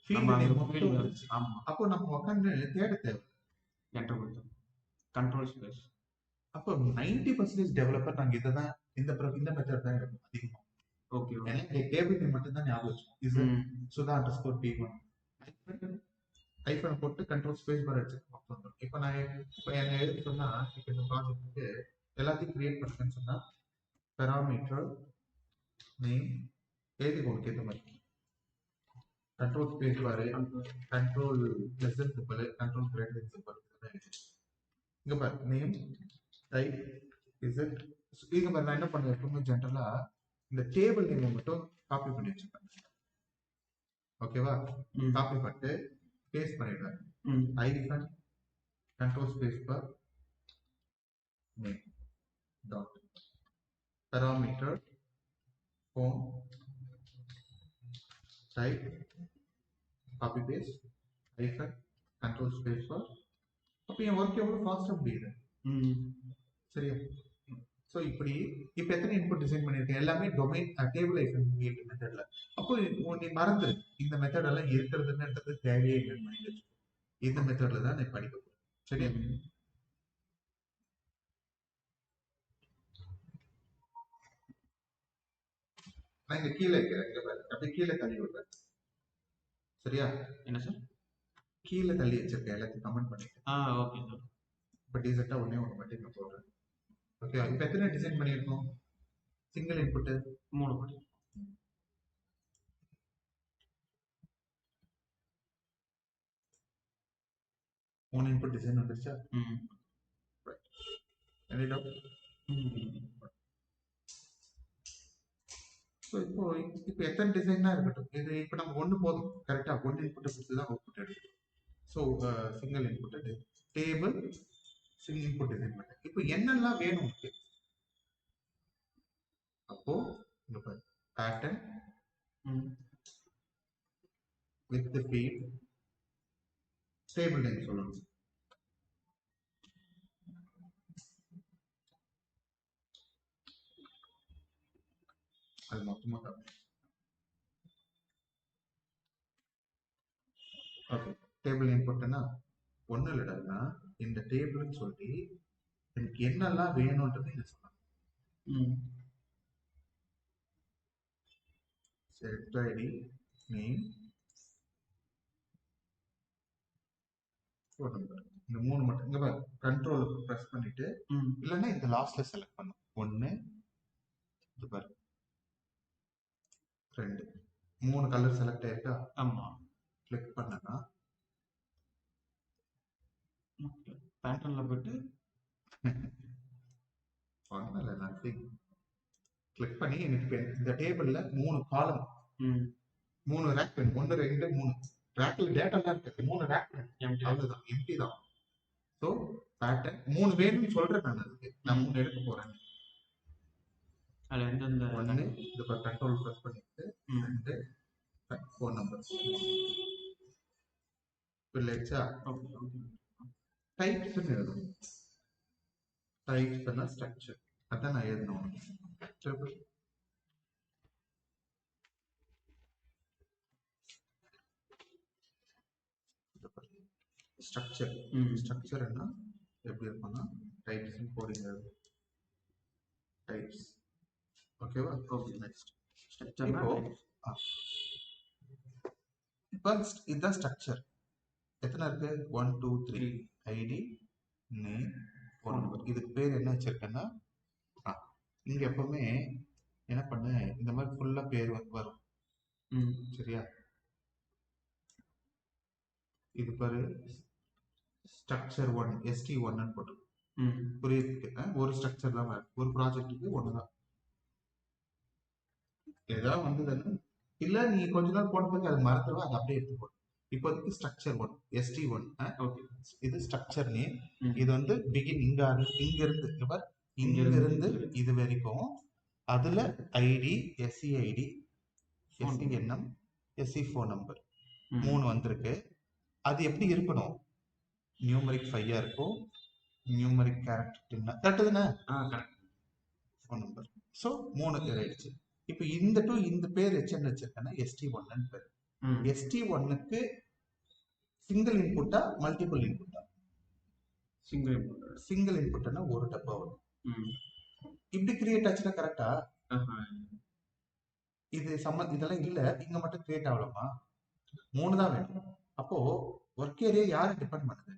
ஃபீல்ட் நேம் மட்டும் வந்துச்சு. ஆமா, அப்போ நம்ம உட்கார்ந்து தேட தேவை. என்டர் கொடுத்தோம் கண்ட்ரோல் ஸ்பேஸ். அப்போ 90% டெவலப்பர் நாங்க இதை தான் இந்த மெத்தட் தான் இருக்கும் அதிகமா. ஓகே, எனக்கு டேபிள் நேம் மட்டும் தான் ஞாபகம் வச்சுக்கோம். இது சுதா அண்டர்ஸ்கோர் p1 ஐஃபன் போட்டு கண்ட்ரோல் ஸ்பேஸ் பார் அடிச்சு வந்துடும். இப்போ நான் என்ன எழுதி சொன்னா, இப்போ இந்த ப்ராஜெக்ட்டுக்கு எல்லாத்தையும் கிரியேட் பண்ணுறேன்னு சொன்னா பெராமீட்டர் நேம் எழுதிக்கோங்க ஏற்ற மாதிரி. கண்ட்ரோல் ஸ்பேஸ் பாரு, control less than simple, control greater than simple. இங்க பாரு நேம் டைப் இசட். இங்க பாரு நான் என்ன பண்ணுவேன் எப்பவுமே ஜென்ரலா இந்த டேபிள் நேம் மட்டும் காப்பி பண்ணி வச்சுப்பேன். ஓகேவா? காப்பி பண்ணிட்டு பேஸ்ட் பண்ணிடுவேன். Hyphen control space bar name dot parameter phone type copy paste hyphen control space for அப்ப என் ஒர்க் எவ்வளவு ஃபாஸ்டா முடியுது. சரியா? சோ இப்படி இப்ப எத்தனை இன்புட் டிசைன் பண்ணிருக்கேன் எல்லாமே டொமைன் டேபிள் ஐஃபன் மெத்தட்ல. அப்போ நீ மறந்து இந்த மெத்தட் எல்லாம் இருக்கிறதுன்றது தேவையே இல்லைன்னு மைண்ட் வச்சுக்கோ. இந்த மெத்தட்ல தான் நீ படிக்க போறேன். சரியா? நான் இங்க கீழே இருக்கிறேன், அப்படி கீழே தள்ளி விடுறேன். சரியா? என்ன சார்? கீழே தள்ளி வச்சிருக்கேன், எல்லாத்தையும் கமெண்ட் பண்ணிட்டேன். Okay sir. இப்போ டிசெக்டா ஒண்ணே ஒன்று மட்டும் இங்க போடுறேன். ஓகே, இப்போ எத்தனை டிசைன் பண்ணியிருக்கோம்? சிங்கிள் இன்புட் 3 படி. 3 இன்புட் டிசைன் வந்துருச்சா? Any doubt? ஸோ இப்போ எத்தனை டிசைன் தான் இருக்கட்டும், இது இப்போ நம்ம ஒன்று போதும். கரெக்டா 1 இன்புட்டை கொடுத்து தான் அவுட்புட் எடுக்கும். So single input table single input design பண்ணேன். இப்போ என்னெல்லாம் வேணும் உங்களுக்கு? அப்போ இங்க பாரு, pattern with feed table name சொல்லணும். அது மொத்தமா ஓகே. டேபிள் இன்புட்னா ஒன்றும் இல்லைடா, இந்த டேபிள்னு சொல்லி எனக்கு என்னெல்லாம் வேணும்ன்றது இங்க சொல்லணும். Set ID name phone number, இந்த 3 மட்டும். இங்க பாரு, கண்ட்ரோல் பிரஸ் பண்ணிட்டு இல்லைன்னா இந்த லாஸ்ட்ல செலக்ட் பண்ணும். 1 இது பாரு 2 3 கலர் செலக்ட் ஆயிருக்கா? ஆமா. கிளிக் பண்ணனா பேட்டர்ன்ல போயிட்டு பண்ணல நத்திங். கிளிக் பண்ணி எனக்கு இந்த டேபிள்ல 3 காலம் 3 ரேக் வேணும். 1 2 3 ரேக்ல டேட்டா எல்லாம் இருக்கு. 3 ரேக் அவ்வளவுதான், எம்டி தான். ஸோ பேட்டர்ன் 3 வேணும்னு சொல்றேன் நான். அதுக்கு நான் 3 எடுக்க போறேன். அதுல எந்தெந்த 1 இது பார், கண்ட்ரோல் பிரஸ் பண்ணிட்டு 2 ஃபோன் நம்பர் இல்லைச்சா? டைப்ஸ் எழுதணும். டைப்ஸ் ஸ்ட்ரக்சர் அதான் நான் எழுதணும். ஸ்ட்ரக்சர் ஸ்ட்ரக்சர் என்ன எப்படி இருக்கும்னா டைப்ஸ் கோடிங் டைப்ஸ். ஓகேவா? Okay, next structure. இப்போ இதுதான் ஸ்ட்ரக்சர். எத்தனை இருக்கு? 1 2 3 ஐடி நேம் ஃபோன் நம்பர். இதுக்கு பேர் என்ன வச்சிருக்கேன்னா, இங்க எப்பவுமே என்ன பண்ண, இந்த மாதிரி ஃபுல்லா பேர் வரும். சரியா? இது பாரு, ஸ்ட்ரக்சர் 1 ST1 போட்டு புரியுது. ஒரு ஸ்ட்ரக்சர் தான் வரும், ஒரு ப்ராஜெக்ட்டுக்கு ஒண்ணுதான். ஏதாவது வந்ததுன்னு இல்ல, நீ கொஞ்ச நாள் போன பிறகு அது மறந்துடும், அது அப்படியே எடுத்து போடும். இப்போதைக்கு ஸ்ட்ரக்சர் 1 ST1. இது ஸ்ட்ரக்சர் நேம். இது வந்து பிகின் இங்க இருந்து இங்க இருந்து இது வரைக்கும். அதுல ID SEID SENM SE phone number 3 வந்திருக்கு. அது எப்படி இருக்கணும்? நியூமரிக் 5 இருக்கும், நியூமரிக் கேரக்டர் 10. கரெக்ட் தானே? Phone number. ஸோ 3 ஆயிடுச்சு. இப்போ இந்த பேர் வச்சிருக்கேன்னா ST1 பேர். ST1க்கு சிங்கிள் இன்புட்டா மல்டிபிள் இன்புட்டா? சிங்கிள் இன்புட்னா ஒரு டப்பா வரும். இப்படி கிரியேட் ஆச்சுன்னா கரெக்டா? இது இதெல்லாம் இல்ல, இங்க மட்டும் கிரியேட் ஆகலாமா? 3 தான் வேணும். அப்போ ஒர்க் ஏரியா யாரை டிபெண்ட் பண்ணுது?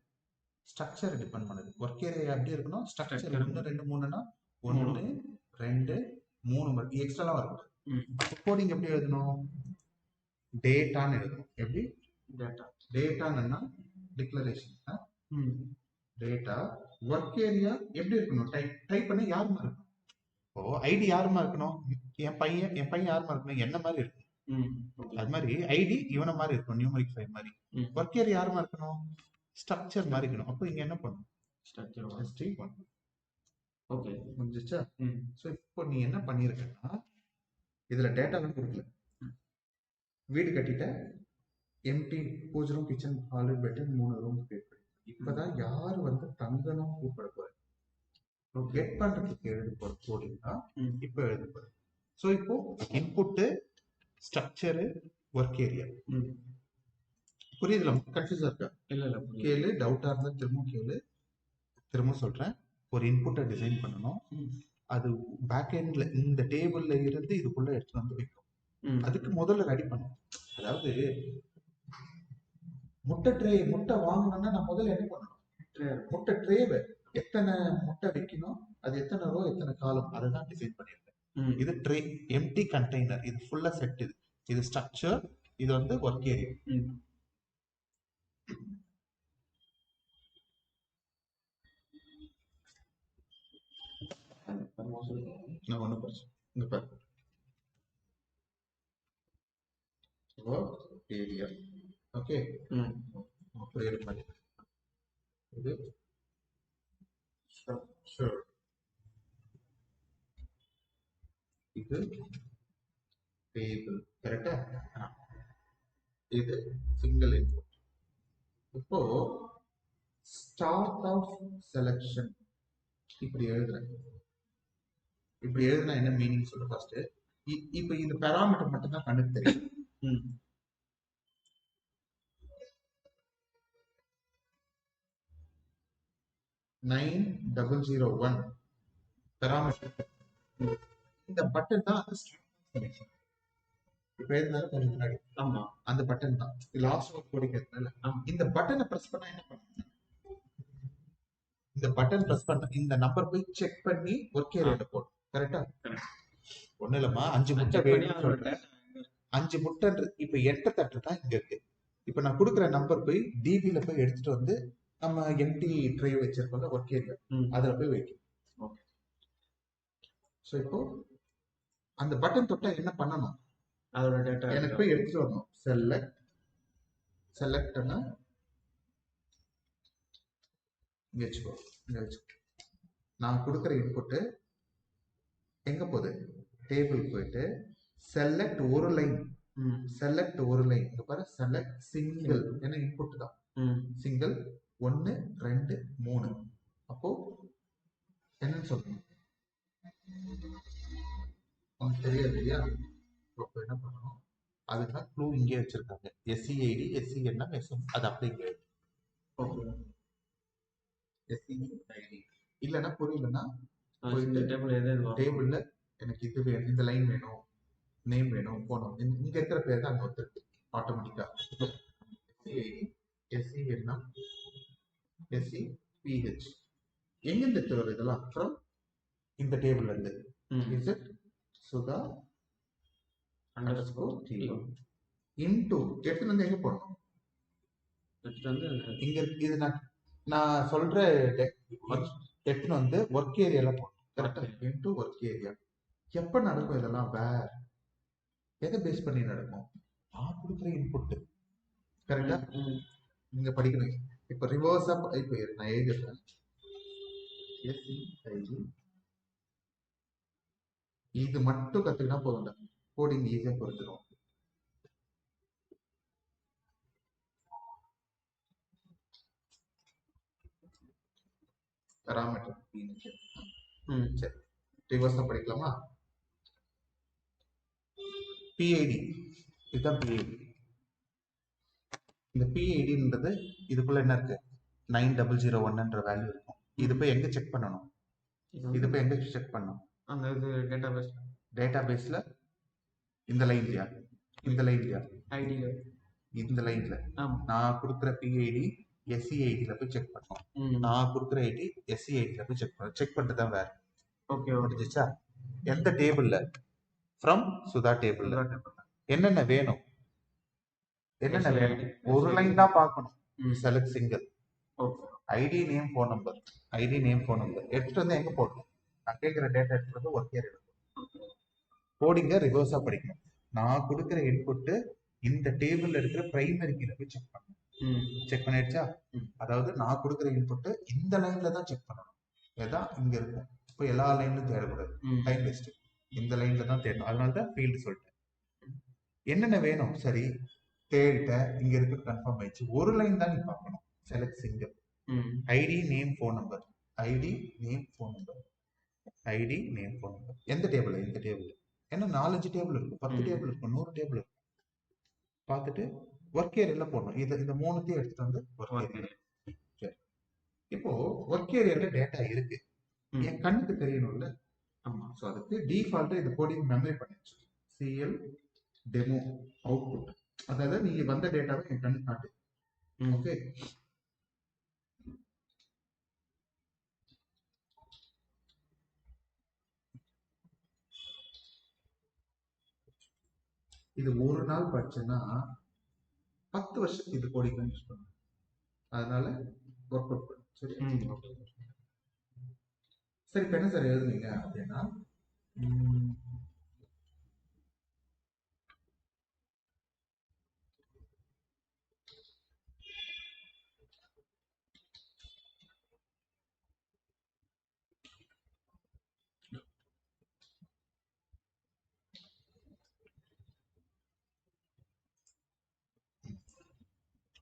ஸ்ட்ரக்சர் டிபெண்ட் பண்ணுது. ஒர்க் ஏரியா எப்படி இருக்கணும்? ஸ்ட்ரக்சர் 1 2 3னா 1 2 3 எக்ஸ்ட்ராலாம் வரும். கோடிங் எப்படி எழுதணும்? டேட்டான்னு எழுதணும். எப்படி? டேட்டான்னா டிக்ளரேஷன். டேட்டா ஒர்க் ஏரியா எப்படி இருக்கணும்? டைப் பண்ண யாருமா இருக்கணும்? இப்போ ஐடி யாருமா இருக்கணும்? என் பையன் யாருமா இருக்கணும்? என்ன மாதிரி இருக்கணும். அது மாதிரி ஐடி இவன மாதிரி இருக்கும், நியூமரிக் 5 மாதிரி. ஒர்க் ஏரியா யாருமா இருக்கணும்? ஸ்ட்ரக்சர் மாதிரி இருக்கணும். அப்போ இங்க என்ன பண்ணணும்? ST1. ஓகே, முடிஞ்சிச்சா? ஸோ இப்போ நீ என்ன பண்ணிருக்கன்னா, இதுல டேட்டாலாம் கொடுக்கல. வீடு கட்டிட்டேன், எம்டி, பூஜை room, kitchen, hall, bedroom, 3 room create பண்ணி இப்பதான் யார் வந்து தங்கணும் கூப்பிட போறேன் கெட் பண்றதுக்கு எழுத போற கோடிங் தான் இப்போ எழுத போறேன். ஸோ இப்போ இன்புட்டு, ஸ்ட்ரக்சரு, ஒர்க் ஏரியா. புரியுதுல? கன்ஃபியூஸா இருக்கா? இல்ல கேளு, டவுட்டா இருந்தா திரும்ப சொல்றேன். ஒரு இன்புட்டை டிசைன் பண்ணணும், அது பேக் எண்ட்ல இந்த டேபிள்ல இருந்து இதுக்குள்ள எடுத்து வந்து வைக்கும். அதுக்கு முதல்ல ரெடி பண்ணணும். அதாவது முட்டை வாங்கணும்னா நான் முதல்ல என்ன பண்ணணும்? முட்டை ட்ரேவை எத்தனை முட்டை வைக்கணும், அது எத்தனை ரோ, எத்தனை காலம், அதை தான் டிசைன் பண்ணியிருக்கேன். இது ட்ரே, எம்டி கண்டெய்னர், இது ஃபுல்லா செட். இது ஸ்ட்ரக்சர், இது வந்து ஒர்க் ஏரியா. நான் ஒன்றும் பிரச்சனை இங்க பாரு, ஒர்க் ஏரியா. ஓகே, புரியுற மாதிரி இது ஸ்ட்ரக்சர், இது டேபிள். கரெக்டா? இது சிங்கிள் இன்புட். இப்போ ஸ்டார்ட் ஆஃப் செலக்ஷன் இப்படி எழுதுறேன். இப்படி எழுதுனா என்ன மீனிங் சொல்லு ஃபர்ஸ்ட். இப்போ இந்த பாராமீட்டர் மட்டும் தான் கண்ணுக்கு தெரியும். 9001 பாராமீட்டர். இந்த பட்டன் தான் அந்த செலக்ஷன். இப்போ எழுதுனால கொஞ்சம் முன்னாடி அந்த பட்டன் தான் லாஸ்ட் ஒர்க் கொடுக்கிறதுனால இந்த பட்டனை பிரஸ் பண்ணா என்ன பண்ணும்? இந்த பட்டன் பிரஸ் பண்ண இந்த நம்பர் போய் செக் பண்ணி ஒர்க் ஏரியால போடும். கரெக்டா? ஒண்ணு இல்லம்மா, 5 முட்டை வேணும்னு சொல்றேன். 5 முட்டை இப்ப 8 தட்டு தான் இங்க இருக்கு. இப்ப நான் கொடுக்குற நம்பர் போய் டிபில போய் எடுத்துட்டு வந்து நம்ம எம்டி ட்ரை வச்சிருக்கோம்ல ஒர்க் ஏரியா, அதுல போய் வைக்கும். ஸோ இப்போ அந்த பட்டன் தொட்டா என்ன பண்ணணும்? அதோட டேட்டா எனக்கு போய் எடுத்துட்டு வரணும். செலக்ட்னா இங்க வச்சுக்கோ. நான் கொடுக்குற இன்புட்டு எங்க போகுது? டேபிள் போயிட்டு செலக்ட் ஒரு லைன், செலக்ட் ஒரு லைன். இங்க பாரு, செலக்ட் சிங்கிள், ஏன்னா இன்புட் தான் சிங்கிள். 1 2 3. அப்போ என்னன்னு சொல்லணும்? உனக்கு தெரியாது இல்லையா? இப்போ என்ன பண்ணணும்? அதுதான் க்ளூ இங்கே வச்சிருக்காங்க. எஸ்சிஐடி, எஸ்சிஎன்எம், எஸ்எம், அது அப்படி இங்கே எஸ்சிஐடி. இல்லைன்னா புரியலன்னா டேபிள்ல எனக்கு இது வேணும், இந்த லைன் வேணும், நேம் வேணும், போனோம். இங்க இருக்கிற பேர் தான் அங்க வந்துருக்கு ஆட்டோமேட்டிக்கா. எஸ்சிஐடி, எஸ்சிஎன்எம், எஸ்சிபிஹெச். எங்கிருந்து எடுத்து வரும் இதெல்லாம்? ஃப்ரம் இந்த டேபிள்ல இருந்து. இஸ் இட் சுதா அண்டர்ஸ்கோர் தீபம் இன்டு எடுத்துட்டு வந்து எங்க போடணும்? இங்க இது நான் சொல்ற எடுத்துட்டு வந்து ஒர்க் ஏரியால போடணும். கரெக்டா? Into work area. எப்ப நடக்கும் இதெல்லாம்? வேர் எதை பேஸ் பண்ணி நடக்கும்? நான் கொடுக்குற இன்புட். கரெக்டா? நீங்க படிக்கணும். இப்ப ரிவர்ஸா இப்ப நான் எழுதிடுறேன். இது மட்டும் கத்துக்கினா போதும், கோடிங் ஈஸியா புரிஞ்சிடும். பாராமீட்டர் சரி, ரிவர்ஸா படிக்கலாமா? பிஐடி, இதுதான் பிஐடி. இந்த பிஐடின்றது இதுக்குள்ள என்ன இருக்கு? 9001ன்ற வேல்யூ இருக்கும். இது போய் எங்க செக் பண்ணணும்? இது போய் எங்க செக் பண்ணணும்? அந்த இது டேட்டாபேஸ்ல இந்த லைன்லயா, இந்த லைன்லயா, ஐடில, இந்த லைன்ல நான் கொடுக்குற பிஐடி எஸ்சிஐடில போய் செக் பண்ணோம். நான் கொடுக்குற ஐடி எஸ்சிஐடில போய் செக் பண்ணோம். செக் பண்ணிட்டு தான் வேற. ஓகே, முடிஞ்சிச்சா? எந்த டேபிள்ல? ஃப்ரம் சுதா டேபிள்ல. என்னென்ன வேணும்? என்னென்ன வேணும்? ஒரு லைன் தான் பார்க்கணும். Select single. ID name phone number, ID name phone number எடுத்துட்டு வந்து எங்க போடணும்? நான் கேட்கிற டேட்டா எடுத்துட்டு வந்து ஒர்க் ஏரியா கோடிங்க ரிவர்ஸா படிக்கணும். நான் கொடுக்குற இன்புட் இந்த டேபிள்ல இருக்கிற பிரைமரி கீழ போய் செக் பண்ணணும். செக் பண்ணிடுச்சா? அதாவது நான் கொடுக்குற இன்புட் இந்த லைன்ல தான் செக் பண்ணணும். ஏதா இங்க இருக்கும். இப்போ எல்லா லைன்லயும் தேடக்கூடாது, டைம் வேஸ்ட். இந்த லைன்ல தான் தேடணும். அதனால தான் ஃபீல்டு சொல்லிட்டேன். என்னென்ன வேணும்? சரி, தேடிட்ட, இங்க இருக்கு, கன்ஃபார்ம் ஆயிடுச்சு. ஒரு லைன் தான் நீ பார்க்கணும். Select single. ID name phone number, ID name phone number, ID name phone number. எந்த டேபிள்? இந்த டேபிள். ஏன்னா 4-5 டேபிள் இருக்கும், 10 டேபிள் இருக்கும், 100 டேபிள் இருக்கும். பார்த்துட்டு ஒர்க் ஏரியால போடணும். இந்த 3த்தையும் எடுத்துட்டு வந்து ஒர்க் ஏரியா. சரி, இப்போ ஒர்க் ஏரியால டேட்டா இருக்கு, என் கண்ணுக்கு தெரியணும்ல. ஆமா. ஸோ அதுக்கு டிஃபால்ட்டா இந்த கோடிங் மெமரி பண்ணிடுச்சு. சிஎல் டெமோ அவுட்புட், அதாவது நீங்க வந்த டேட்டாவை என் கண்ணு காட்டு. ஓகே, இது ஒரு நாள் படிச்சேன்னா 10 வருஷத்துக்கு இது கோடிங் தான் யூஸ் பண்ணுவேன். அதனால ஒர்க் அவுட் பண்ணு. சரி, சரி. இப்போ என்ன சார் எழுதுனீங்க அப்படின்னா,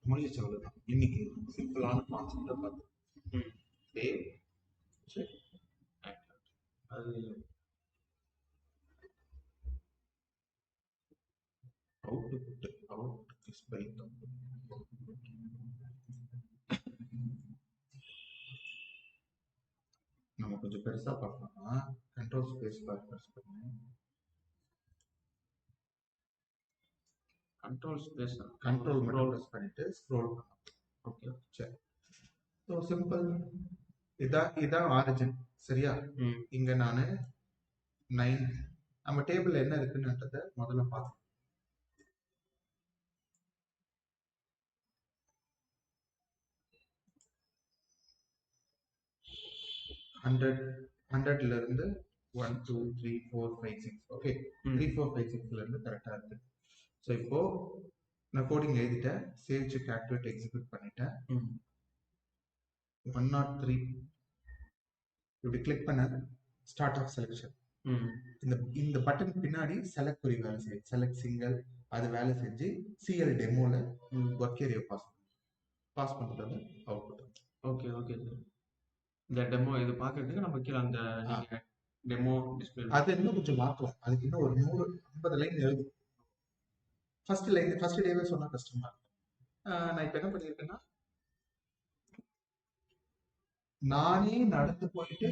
முடிஞ்சிச்சு, அவ்வளவுதான். இன்னைக்கு சிம்பிளான கான்செப்டை பார்த்து அது அவுட்புட், அவுட் இஸ் பைத்தோன். நம்ம கொஞ்சம் பெருசா பார்க்கணும்னா கண்ட்ரோல் ஸ்பேஸ் பார் பிரஸ் பண்ணி, கண்ட்ரோல் ஸ்பேஸ் கண்ட்ரோல் மட்டும் பிரஸ் பண்ணிட்டு ஸ்க்ரோல் பண்ணலாம். ஓகே, சரி. So simple. இதான் ஆரிஜின். சரியா? இங்க நானு 9 நம்ம டேபிள் என்ன இருக்குன்றத முதல்ல பார்க்கணும். 100ல இருந்து 1 2 3 4 5 6. ஓகே, 3 4 5 6ல இருந்து கரெக்டா இருக்கு. ஸோ இப்போ நான் கோடிங் எழுதிட்டேன், சேவ் செக் ஆக்டிவேட் எக்ஸிக்யூட் பண்ணிட்டேன். 103 இப்படி கிளிக் பண்ண ஸ்டார்ட் ஆஃப் செலக்ஷன். இந்த பட்டன் பின்னாடி செலக்ட் குறி வேலை செய்யும், செலக்ட் சிங்கிள் அது வேலை செஞ்சு சிஎல் டெமோல ஒர்க் ஏரியா பாஸ் பண்றது அவுட்புட். Okay okay sir. இந்த டெமோ இது பார்க்கறதுக்கு நம்ம கீழே அந்த டெமோ டிஸ்பிளே அது இன்னும் கொஞ்சம் மாற்றலாம். அதுக்கு இன்னும் ஒரு 150 லைன் எழுதும். ஃபர்ஸ்ட் டேவே சொன்னா கஷ்டமா இருக்கும். நான் இப்ப என்ன பண்ணிருக்கேன்னா, நானே நடந்து போயிட்டு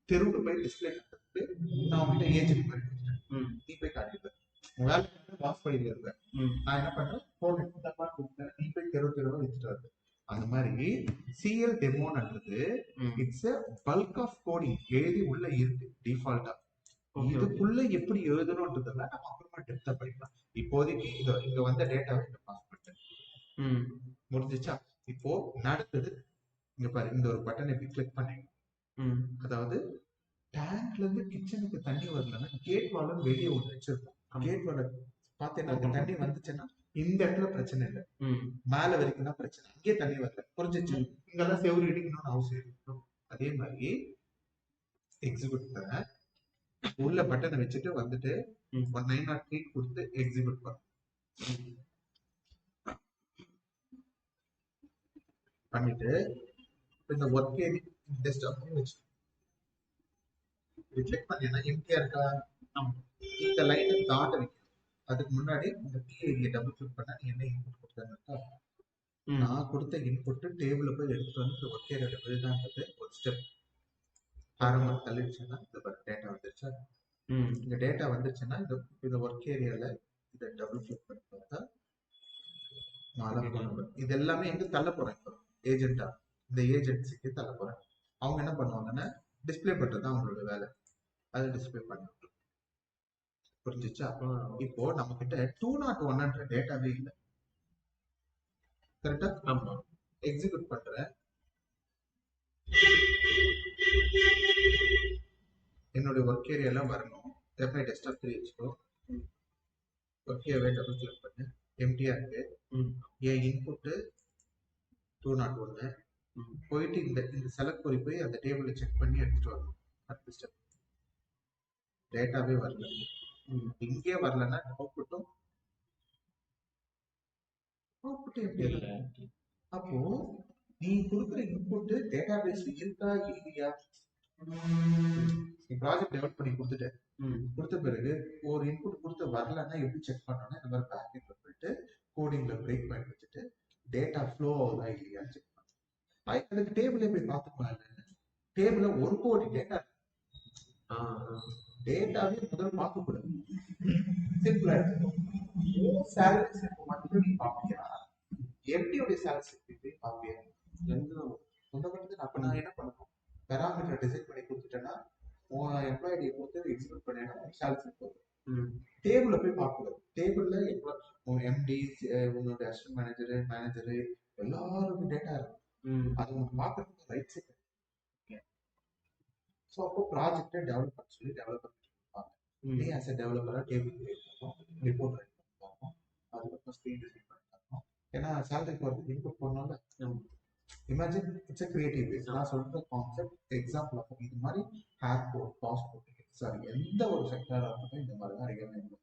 தெருவுக்கு போய் டிஸ்பிளே கட்டுறதுக்கு நான் உங்ககிட்ட ஏஜென்ட் மாதிரி கொடுத்துட்டேன். நீ போய் காட்டிடுவேன், வேலை வாஸ் பண்ணிட்டு இருப்பேன். நான் என்ன பண்றேன், போன் கொடுத்தேன், நீ போய் தெருவா வச்சுட்டு வருது. அந்த மாதிரி சிஎல் டெமோன்றது it's a bulk of coding எழுதி உள்ள இருக்கு டிஃபால்ட்டா. இதுக்குள்ள எப்படி எழுதணும்ன்றதுல நம்ம அப்புறமா டெப்தா படிக்கலாம். இப்போதைக்கு இங்க வந்த டேட்டாவை பாஸ் பண்ணிட்டேன், முடிஞ்சிச்சா? இப்போ நடக்குது. இங்க பாரு, இந்த ஒரு பட்டன் எப்படி கிளிக் பண்ணீங்க, அதாவது டேங்க்ல இருந்து கிச்சனுக்கு தண்ணி வரலன்னா கேட் வால வெளியே ஒன்று வச்சிருக்கோம். கேட் வால பார்த்தேன்னா தண்ணி வந்துச்சுன்னா இந்த இடத்துல பிரச்சனை இல்லை, மேல வரைக்கும் தான் பிரச்சனை, இங்கே தண்ணி வரல. புரிஞ்சிச்சு? இங்கெல்லாம் செவரு இடிக்கணும்னு அவசியம் இருக்கும். அதே மாதிரி எக்ஸிக்யூட் பண்ண உள்ள பட்டனை வச்சுட்டு வந்துட்டு 903 கொடுத்து எக்ஸிக்யூட் பண்ணிட்டு இந்த ஒர்க் ஏரியா டெஸ்க்டாப் வச்சு கிளிக் பண்ணீங்கன்னா எம்டியா இருக்கா? இந்த லைனை தாண்ட வைக்கணும். அதுக்கு முன்னாடி இந்த டிஐடியை டபுள் கிளிக் பண்ணா நீ என்ன இன்புட் கொடுத்தா, நான் கொடுத்த இன்புட் டேபிள் போய் எடுத்துட்டு வந்து ஒர்க் ஏரியால விழுதான்றது ஒரு ஸ்டெப். ஆரம்பம் தள்ளிடுச்சுன்னா இந்த டேட்டா வந்துருச்சா? இந்த டேட்டா வந்துருச்சுன்னா இந்த ஒர்க் ஏரியால இதை டபுள் கிளிக் பண்ணி பார்த்தா இது எல்லாமே எங்க தள்ள போறேன், இப்போ ஏஜென்ட்டா இந்த ஏஜென்சிக்கு தள்ள போறேன். அவங்க என்ன பண்ணுவாங்கன்னா டிஸ்பிளே பண்றது தான் அவங்களோட வேலை, அதை டிஸ்பிளே பண்ண. புரிஞ்சிச்சா? இப்போ நம்ம கிட்ட 201 டேட்டாவே இல்லை. கரெக்டா? ஆமா. எக்ஸிக்யூட் பண்றேன், என்னுடைய ஒர்க் ஏரியாலாம் வரணும். டெஃபினட் டெஸ்க்டாப் 3 வச்சுக்கோ. ஒர்க் ஏரியாவே டபுள் கிளிக் பண்ணு, எம்டியா இருக்கு. என் இன்புட் 201 போயிட்டு இந்த செலக்ட் குறி போய் அந்த டேபிளை செக் பண்ணி எடுத்துட்டு வரணும். அடுத்த ஸ்டெப் டேட்டாவே வரல. இங்கே வரலன்னா அவுட்புட்டும் எப்படி இல்ல. அப்போ நீ கொடுக்குற இன்புட் டேட்டா பேஸ் இருக்கா இல்லையா? நீ ப்ராஜெக்ட் டெவலப் பண்ணி கொடுத்த பிறகு ஒரு இன்புட் கொடுத்து வரலன்னா எப்படி செக் பண்ணோம்னா இந்த மாதிரி பேக்கெட்ல போயிட்டு கோடிங்ல பிரேக் பாயிண்ட் வச்சுட்டு டேட்டா ஃப்ளோ ஆகுதா இல்லையா செக் பண்ணணும். அதுக்கு டேபிளே போய் பார்த்துக்கலாம். டேபிள்ல 1 கோடி டேட்டா, டேட்டாவே முதல்ல பார்க்க கூடாது. சிம்பிளா சேலரி ஸ்லிப் மட்டும் நீ பாப்பியா? எம்டியோட சேலரி ஸ்லிப் போய் பாப்பியா? அப்ப நான் என்ன பண்ணணும்? பேராமீட்டர் டிசைன் பண்ணி கொடுத்துட்டேன்னா உன் எம்ப்ளாயி கொடுத்து எக்ஸிக்யூட் பண்ணேன்னா சேலரி ஸ்லிப் வரும். டேபிள்ல போய் பார்க்கக்கூடாது. டேபிள்ல உன் எம்டி, உன்னோட அசிஸ்டன்ட் மேனேஜரு எல்லாருக்கும் டேட்டா இருக்கும். அது உனக்கு பார்க்கறதுக்கு ரைட் சைட். ஸோ அப்போ ப்ராஜெக்டை டெவலப் பண்ண சொல்லி டெவலப்பர் இருப்பாங்க. நீ ஆஸ் எ டெவலப்பராக டேபிள் கிரியேட் பண்ணணும், ரிப்போர்ட் ரைட் பண்ணி தரணும், அதுக்கப்புறம் ஸ்க்ரீன் டிசைன் பண்ணி தரணும். ஏன்னா சேலரிக்கு வந்து இன்புட் பண்ணோம்ல. Imagine it's a creative ways. நான் சொல்ற கான்செப்ட் எக்ஸாம்பிள் அப்போ இது மாதிரி ஏர்போர்ட், பாஸ்போர்ட், சாரி எந்த ஒரு செக்டராக இருக்கட்டும் இந்த மாதிரி தான் recommend.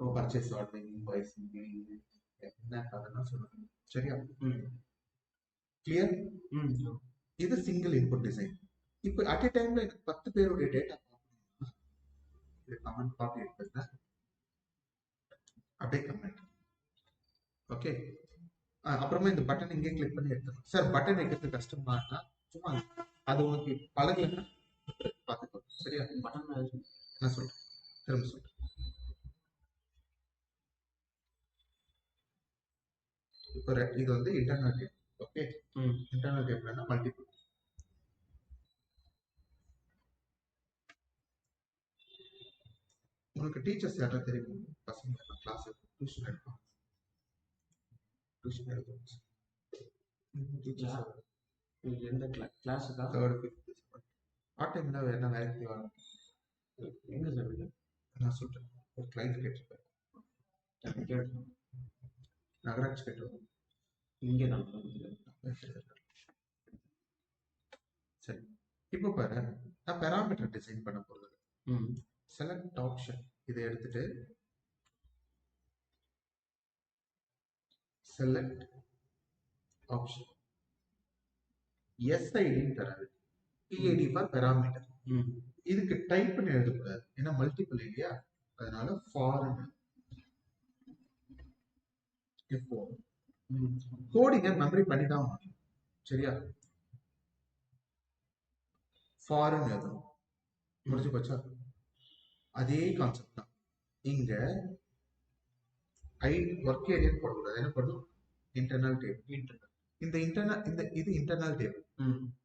Purchase ordering, invoicing, billing என்ன கதைன்னா சொல்லுங்க. சரியா? கிளியர்? இது சிங்கிள் இன்புட் டிசைன். இப்போ அட் எ டைம்ல எனக்கு 10 பேருடைய டேட்டா பார்க்கணும்னா இது கமெண்ட் காப்பி எடுத்துங்க, அப்படியே கமெண்ட். ஓகே, அப்புறமா இந்த பட்டன் இங்கே கிளிக் பண்ணி எடுத்துக்கணும். சார் பட்டன் வைக்கிறது கஷ்டமா இருந்தா சும்மா அது உங்களுக்கு பழகலைன்னா பார்த்துக்கோ. சரியா? பட்டன் நான் சொல்றேன், திரும்ப சொல்றேன். இப்போ இது வந்து இன்டர்னல் டேப். ஓகே, இன்டர்னல் டேப்னா மல்டிபிள். உங்களுக்கு டீச்சர்ஸ் யாராவது தெரியும்? பசங்க கிளாஸ் டியூஷன் எடுப்பாங்க. டியூஷன் எடுப்பாங்க. எந்த கிளாஸுக்கா? 3rd 5th ஆட் டைம்ல என்ன வேலைக்கு வரும்? எங்க சொல்லுங்க, நான் சொல்றேன். ஒரு கிளைண்ட் கேட்டிருப்பேன், நகராட்சி கேட்டிருப்பேன். இங்கே நான் சரி. இப்போ பாரு, நான் பேராமீட்டர் டிசைன் பண்ண போறது. செலக்ட் ஆப்ஷன் இதை எடுத்துட்டு செலக்ட் ஆப்ஷன் SID தராது, PID ஃபார் பேராமீட்டர். இதுக்கு டைப் பண்ணி எழுதக்கூடாது, ஏன்னா மல்டிபிள் இல்லையா? அதனால ஃபாரின் கோடிங்க மெமரி பண்ணி தான் ஆகணும். சரியா? ஃபாரின் எழுதணும். முடிஞ்சு போச்சா? அதே கான்செப்ட் தான் இங்க. ஒர்க் ஏரியா போடக்கூடாது. என்ன பண்ணும்? Internal table. இந்த இது இன்டர்னல் டேபிள்.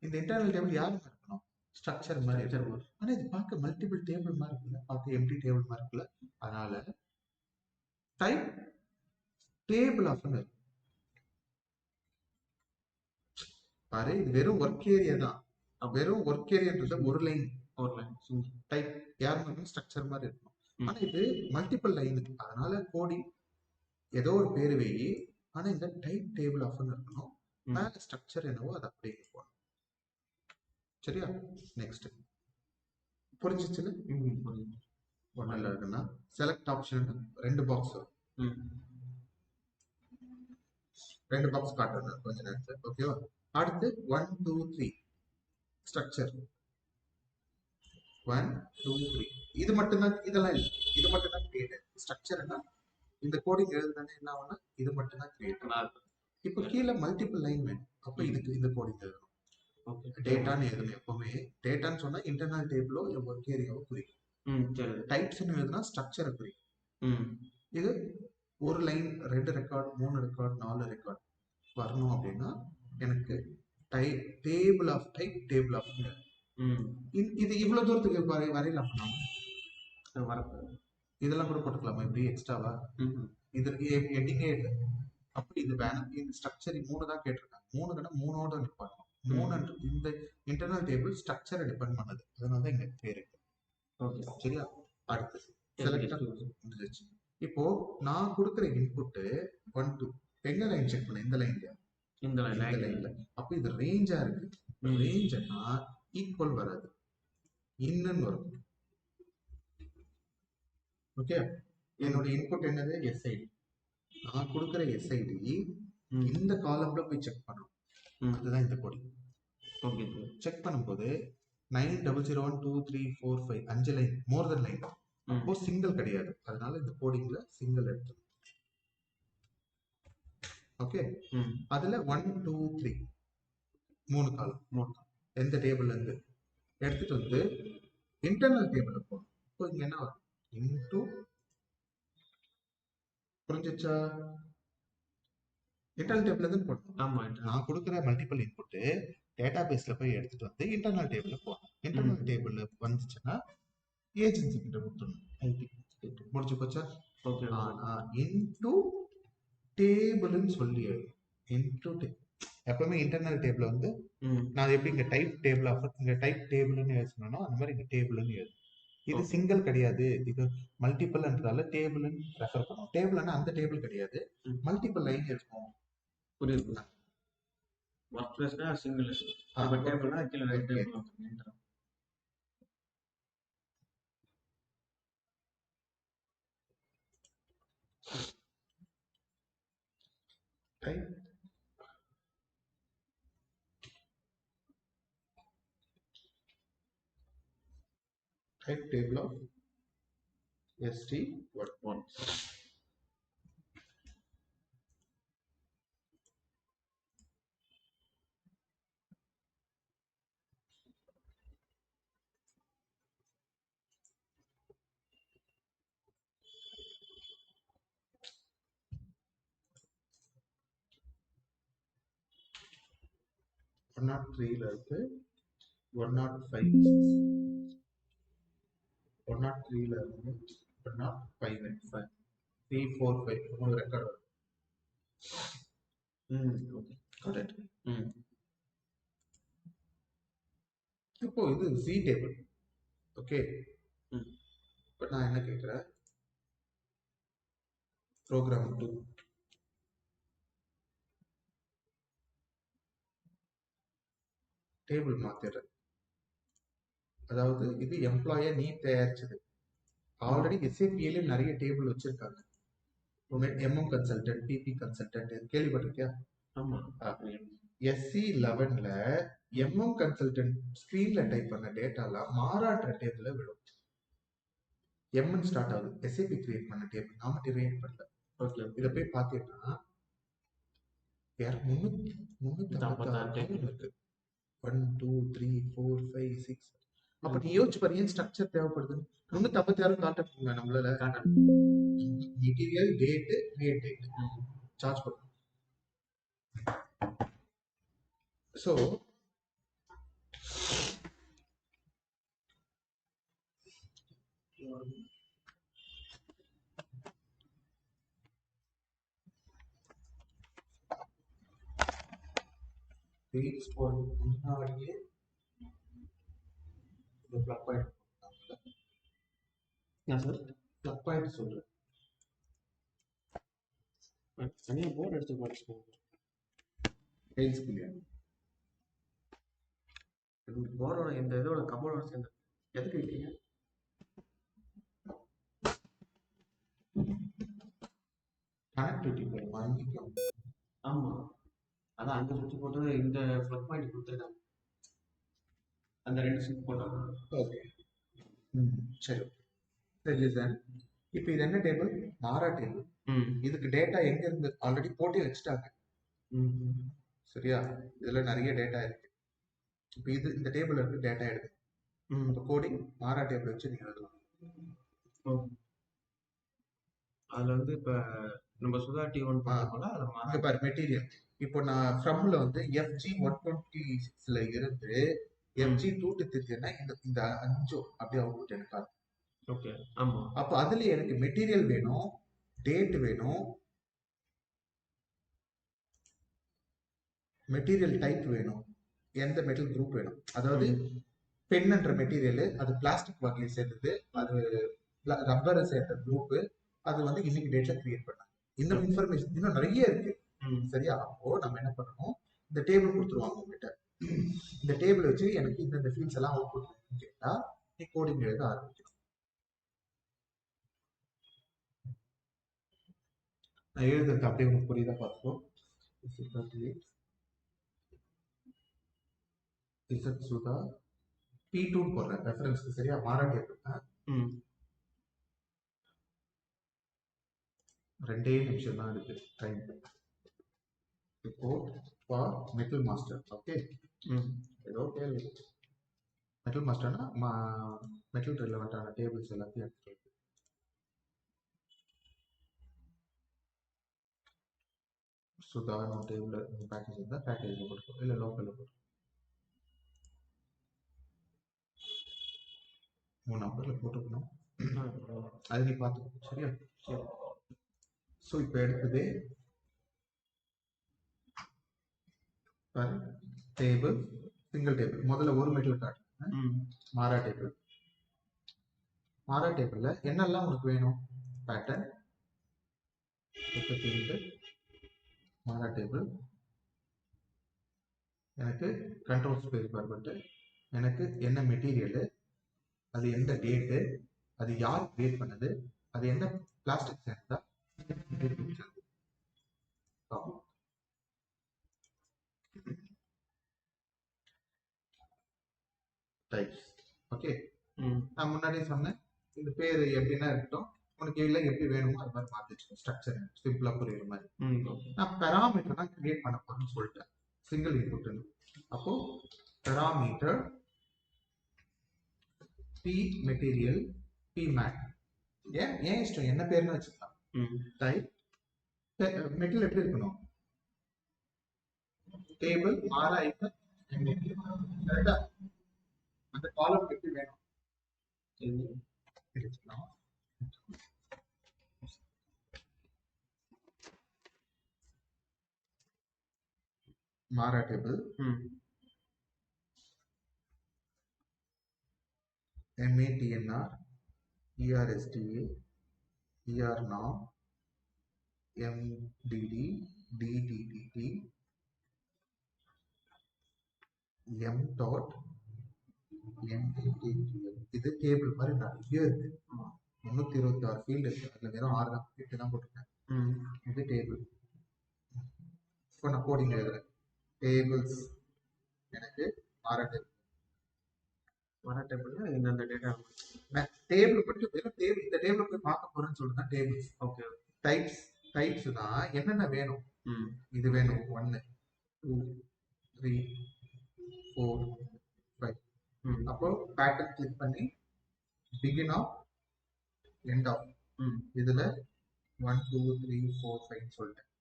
இந்த இன்டர்னல் டேபிள் யாருக்கு இருக்கணும்? ஸ்ட்ரக்சர் மாதிரி இருக்கணும். ஆனா இது பார்க்க மல்டிபிள் டேபிள் மாதிரி இருக்குல்ல, பார்க்க எம்டி டேபிள் மாதிரி இருக்குல்ல. அதனால டைப் டேபிள் ஆஃப் பாரு, இது வெறும் ஒர்க் ஏரியா தான். வெறும் ஒர்க் ஏரியான்றது ஒரு லைன் டைப் யாருமே ஸ்ட்ரக்சர் மாதிரி இருக்கும். ஆனா இது மல்டிபிள் லைன், அதனால கோடிங் ஏதோ ஒரு பேரு வை. ஆனா இந்த டைப் டேபிள் ஆஃப் இருக்கணும். மேல ஸ்ட்ரக்சர் என்னவோ அதை அப்படியே இருக்கும். சரியா? நெக்ஸ்ட் புரிஞ்சிச்சுல? ஒன்னும் இருக்குன்னா செலக்ட் ஆப்ஷன் 2 பாக்ஸ் வரும். 2 பாக்ஸ் காட்டுறேன் கொஞ்ச நேரத்துல. ஓகேவா? அடுத்து 1 2 3 ஸ்ட்ரக்சர் 1 2 3 இது மட்டும் தான். இதெல்லாம் இல்லை, இது மட்டும் தான் கிரியேட். ஸ்ட்ரக்சர்னா இந்த கோடிங் எழுதுனா என்ன ஆகும்னா இது மட்டும் தான் கிரியேட். இப்போ கீழே மல்டிபிள் லைன் வேணும், அப்போ இதுக்கு இந்த கோடிங் எழுதணும். டேட்டான்னு எழுதணும். எப்பவுமே டேட்டான்னு சொன்னா இன்டர்னல் டேபிளோ இல்லை ஒர்க் ஏரியாவோ குறிக்கும். டைப்ஸ்னு எழுதுனா ஸ்ட்ரக்சரை குறிக்கும். இது ஒரு லைன் 2 ரெக்கார்ட் 3 ரெக்கார்ட் 4 ரெக்கார்ட் வரணும் அப்படின்னா எனக்கு table of type table of இது இவ்வளவு தூரத்துக்கு வரையலாம். இதெல்லாம் கூட போட்டுக்கலாமா இப்படி எக்ஸ்ட்ராவா? இதற்கு ஹெட்டிங்கே இல்லை. அப்படி இது வேணும். இந்த ஸ்ட்ரக்சர் 3 தான் கேட்டிருக்காங்க. 3னா 3ஓட நிப்பாட்டணும். 3 இந்த இன்டர்னல் டேபிள் ஸ்ட்ரக்சரை டிபெண்ட் பண்ணது, அதனால தான் இங்க பேரு. சரியா? அடுத்து செலக்ட். இப்போ நான் கொடுக்குற இன்புட் 1 2 எங்க லைன் செக் பண்ண? இந்த லைன்ல, இந்த லைன்ல. அப்ப இது ரேஞ்சா இருக்கு. ரேஞ்ச்னா ஈக்குவல் வராது, இன்னும் வரும். ஓகே, என்னோட இன்புட் என்னது? எஸ்ஐடி. நான் கொடுக்குற எஸ்ஐடி இந்த காலம்ல போய் செக் பண்ணும். அதுதான் இந்த கோடிங். ஓகே, செக் பண்ணும்போது 90012345 5 லைன், மோர் தென் லைன். அப்போ சிங்கிள் கிடையாது, அதனால இந்த கோடிங்ல சிங்கிள் எடுத்து. ஓகே, அதுல 1 2 3 3 காலம் எந்த டேபிள்ல இருந்து எடுத்துட்டு வந்து இன்டர்னல் டேபிள் போகணும். இப்போ இங்க என்ன வரும்? இன்டு, புரிஞ்சிச்சா? இன்டர்னல் டேபிள் இருந்து போடணும். ஆமா, நான் கொடுக்குற மல்டிபிள் இன்புட் டேட்டா பேஸ்ல போய் எடுத்துட்டு வந்து இன்டர்னல் டேபிள்ல போடணும். இன்டர்னல் டேபிள்ல வந்துச்சுன்னா ஏஜென்சி கிட்ட கொடுத்துடணும். ஐடி முடிச்சு போச்சா? ஓகே. ஆனா இன்டு டேபிள்னு சொல்லி இன்டு எப்பவுமே இன்டர்னல் டேபிள் வந்து நான் எப்படி இங்க டைப் டேபிள் இங்க டைப் டேபிள்னு எழுதணும், அந்த மாதிரி இங்க டேபிள்னு எழுது. இது சிங்கிள் கிடையாது, இது மல்டிபிள்ன்றதால டேபிள்னு ரெஃபர் பண்ணுவோம். டேபிள்னா அந்த டேபிள் கிடையாது, மல்டிபிள் லைன் இருக்கும். புரியுது. ஒர்க் பிளேஸ்னா சிங்கிள், அப்ப டேபிள்னா கீழ ரைட் டேபிள் வந்துரும். Type table of ST1. One not 3 இருக்கு, 105, 103 இருக்கு, 105, 3 4 5 மூணு ரெக்கார்ட் வரும். Okay, correct. இப்போ இது சி டேபிள். ஓகே, இப்போ நான் என்ன கேட்கிறேன்? ப்ரோக்ராம் 2 டேபிள் மாத்திடுறேன். அதாவது இது எம்ப்ளாய நீ தயாரிச்சது. ஆல்ரெடி எஸ்ஏபியில நிறைய டேபிள் வச்சிருக்காங்க. எம்எம் கன்சல்டன்ட், பிபி கன்சல்டன்ட் கேள்விப்பட்டிருக்கியா? ஆமா. SC11ல எம்எம் கன்சல்டன்ட் ஸ்கிரீன்ல டைப் பண்ண டேட்டாலாம் மாறாட்ட டேபிள்ல விடும். எம்என் ஸ்டார்ட் ஆகுது. எஸ்ஏபி கிரியேட் பண்ண டேபிள் நாம கிரியேட் பண்ணல. ஓகே, இத போய் பாத்தீங்கன்னா 356 டேபிள் இருக்கு. 1 2 3 4 5 6. அப்ப நீ யோசிச்சு பாரு, ஏன் ஸ்ட்ரக்சர் தேவைப்படுது? 356 கான்டாக்ட் பண்ணல நம்மளால. Material, date, create date charge பண்ணும். சோ பேஜ் போறதுக்கு முன்னாடியே இந்த பிளக் பாயிண்ட் பிளக் பாயிண்ட் சொல்றேன். தனியா போர்டு எடுத்து படிச்சுக்கோங்க. பேஜ்க்கு இல்லையா? போர்டோட இந்த இதோட கபோர்டோட சேர்ந்து எதுக்கு இருக்கீங்க? கனெக்டிவிட்டி போய் வாங்கிக்கலாம். ஆமா, அதான் அங்க சுற்றி போட்டு இந்த பிளக் பாயிண்ட் கொடுத்துருக்காங்க. அந்த 2 ஸ்விட்ச் போட்டாங்க. ஓகே, சரி. இப்போ இது என்ன டேபிள்? மாறா டேபிள். இதுக்கு டேட்டா எங்க இருந்து ஆல்ரெடி போட்டு வச்சுட்டாங்க. சரியா? இதுல நிறைய டேட்டா இருக்கு. இப்போ இது இந்த டேபிள் இருக்கு, டேட்டா எடுக்கு. இப்போ கோடிங் மாறா டேபிள் வச்சு நீங்க எழுதலாம். அதுல வந்து இப்ப நம்ம சுதா T1 பண்ணோம்ல, அங்க பாரு மெட்டீரியல். இப்போ நான் ஃப்ரம்ல வந்து FG 126ல இருந்து FG 233னா இந்த 5 அப்படியே அவுட்புட் எனக்கு. ஓகே, ஆமா. அப்ப அதுல எனக்கு மெட்டீரியல் வேணும், டேட் வேணும், மெட்டீரியல் டைப் வேணும், எந்த மெட்டல் குரூப் வேணும். அதாவது பென்ன்ற மெட்டீரியல் அது பிளாஸ்டிக் வகையை சேர்ந்தது, அது ரப்பரை சேர்ந்த குரூப், அது வந்து இன்னைக்கு டேட்ல கிரியேட் பண்ணாங்க. இந்த இன்ஃபர்மேஷன் இன்னும் நிறைய இருக்கு. சரியா? அப்போ நம்ம என்ன பண்ணணும், இந்த டேபிள் கொடுத்துருவாங்க உங்ககிட்ட. இந்த டேபிள் வச்சு எனக்கு இந்த ஃபீல்ட்ஸ் எல்லாம் அவுட்புட் கேட்டா நீ கோடிங் எழுத ஆரம்பிக்கணும். நான் எழுதுறது அப்படியே உங்களுக்கு புரியுதா பார்த்துக்கோ. இசட் சுதா P2 போடுறேன் ரெஃபரன்ஸ்க்கு, சரியா? மாறா டேபிள் 2 நிமிஷம் தான் இருக்கு time. Report for metal master. Okay, ஏதோ பேர் மெட்டல் மாஸ்டர்னா மெட்டல் ரிலவெண்டான டேபிள்ஸ் எல்லாத்தையும் எடுத்துட்டு சுதா டேபிள் பேக்கேஜ் இருந்தால் பேக்கேஜில் போட்டுக்கோ, இல்லை லோக்கலில் போட்டுக்கோ. 3 நம்பரில் போட்டுக்கணும், அது நீ பார்த்துக்கோ, சரியா? சரி. ஸோ இப்போ எடுத்தது டேபிள், சிங்கிள் டேபிள். முதல்ல ஒரு மெட்டல் காட்டுறேன், மாறா டேபிள். மாறா டேபிள்ல என்னெல்லாம் உனக்கு வேணும்? பேட்டர்ன், மாறா டேபிள், எனக்கு கண்ட்ரோல் ஸ்பேஸ் பார் பட்டன், எனக்கு என்ன மெட்டீரியல், அது எந்த டேட்டு, அது யார் கிரியேட் பண்ணது, அது என்ன பிளாஸ்டிக் சேர்ந்தா, டைப்ஸ். ஓகே, நான் முன்னாடியே சொன்னேன் இந்த பேர் எப்படின்னா இருக்கட்டும், உனக்கு இல்லை எப்படி வேணுமோ அது மாதிரி மாற்றி வச்சுக்கோ, ஸ்ட்ரக்சர் சிம்பிளா புரியுற மாதிரி. நான் பெராமீட்டர் தான் கிரியேட் பண்ண போறேன்னு சொல்லிட்டேன், சிங்கிள் இன்புட். அப்போ parameter P material P mat, ஏன் இஷ்டம், என்ன பேர்னு வச்சுக்கலாம். டைப் மெட்டீரியல் எப்படி இருக்கணும், டேபிள் மாறா ஐட்டம் கரெக்டா, அந்த காலம் எப்படி வேணும் எடுத்துக்கலாம். மாறா table MATNR ERSTA ERNOM MDD DDDT MDOT MDTTL. இது டேபிள் மாதிரி நிறைய இருக்கு, 326 ஃபீல்டு இருக்கு, அதுல வெறும் 6 8 தான் போட்டிருக்கேன். இது டேபிள். இப்போ நான் கோடிங் எழுதுறேன், டேபிள்ஸ் எனக்கு மாறா டேபிள். மாறா டேபிள்ல இந்த டேட்டா டேபிள் மட்டும் வெறும் டேபிள், இந்த டேபிள் போய் பார்க்க போறேன்னு சொல்லுங்க டேபிள்ஸ். ஓகே, டைப்ஸ், டைப்ஸ் தான் என்னென்ன வேணும். இது வேணும் 1 2 3 4 5. அப்போ பேட்டர்ன் கிளிக் பண்ணி பிகின் ஆஃப் எண்ட் ஆஃப், இதுல 1 2 3 4 5 சொல்லிட்டேன்.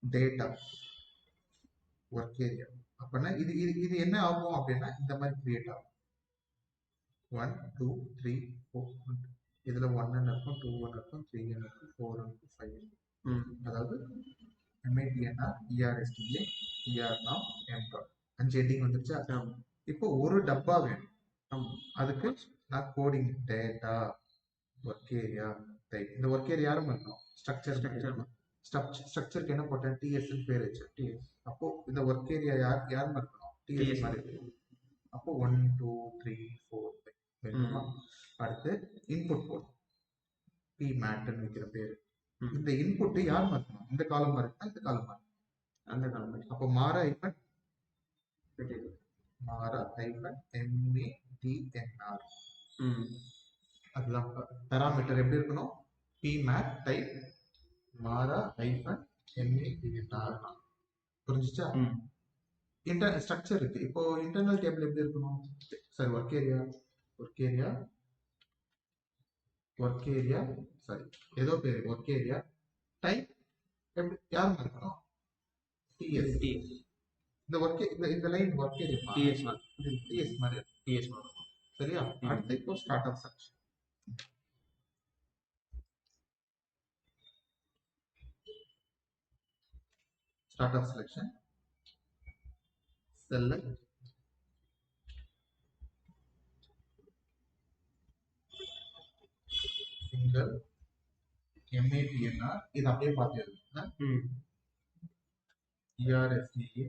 டேட்டா ஒர்க் ஏரியா, அப்படின்னா இது இது இது என்ன ஆகும் அப்படின்னா இந்த மாதிரி கிரியேட் ஆகும். 1 2 3 4, இதுல 1 இருக்கும், 2 இருக்கும், 3 இருக்கும், 4 இருக்கும், 5 இருக்கும். அதாவது MATNR ERSTA ERNOM MDOT 5 heading வந்துருச்சா? இப்போ ஒரு டப்பா வேணும், அதுக்கு நான் coding data work area type. இந்த ஒர்க் ஏரியா யாரும் பண்ணணும், ஸ்ட்ரக்சருக்கு என்ன போட்டேன், TS பேர் வச்சு TS. அப்போ இந்த ஒர்க் ஏரியா யார் இருக்கணும், TS மாதிரி. அப்போ 1 2 3 4 5. அடுத்து இன்புட் போடும், பி மேட்னு வைக்கிற பேரு. இந்த இன்புட் யார் மாற்றணும், இந்த காலம் இருக்கா இந்த காலம் அந்த காலம். அப்போ மாறா ஐபன் MATNR, அதுதான் பேராமீட்டர் எப்படி இருக்கணும், பி மேட் டைப் மாறா ஐபன் MATNR. புரிஞ்சுச்சா? ஸ்ட்ரக்சர் இருக்கு. இப்போ இன்டர்னல் டேபிள் எப்படி இருக்கணும், சரி ஒர்க் ஏரியா சாரி ஏதோ பேரு ஒர்க் ஏரியா டைப் எப்படி யாரும் இருக்கணும், TS. இந்த ஒர்க் இந்த லைன் ஒர்க் ஏரியா TS மாதிரி சரியா? அடுத்து இப்போ start of section. Start of selection, select single MATNR, இது அப்படியே பார்த்து எழுதுங்க. ERSTA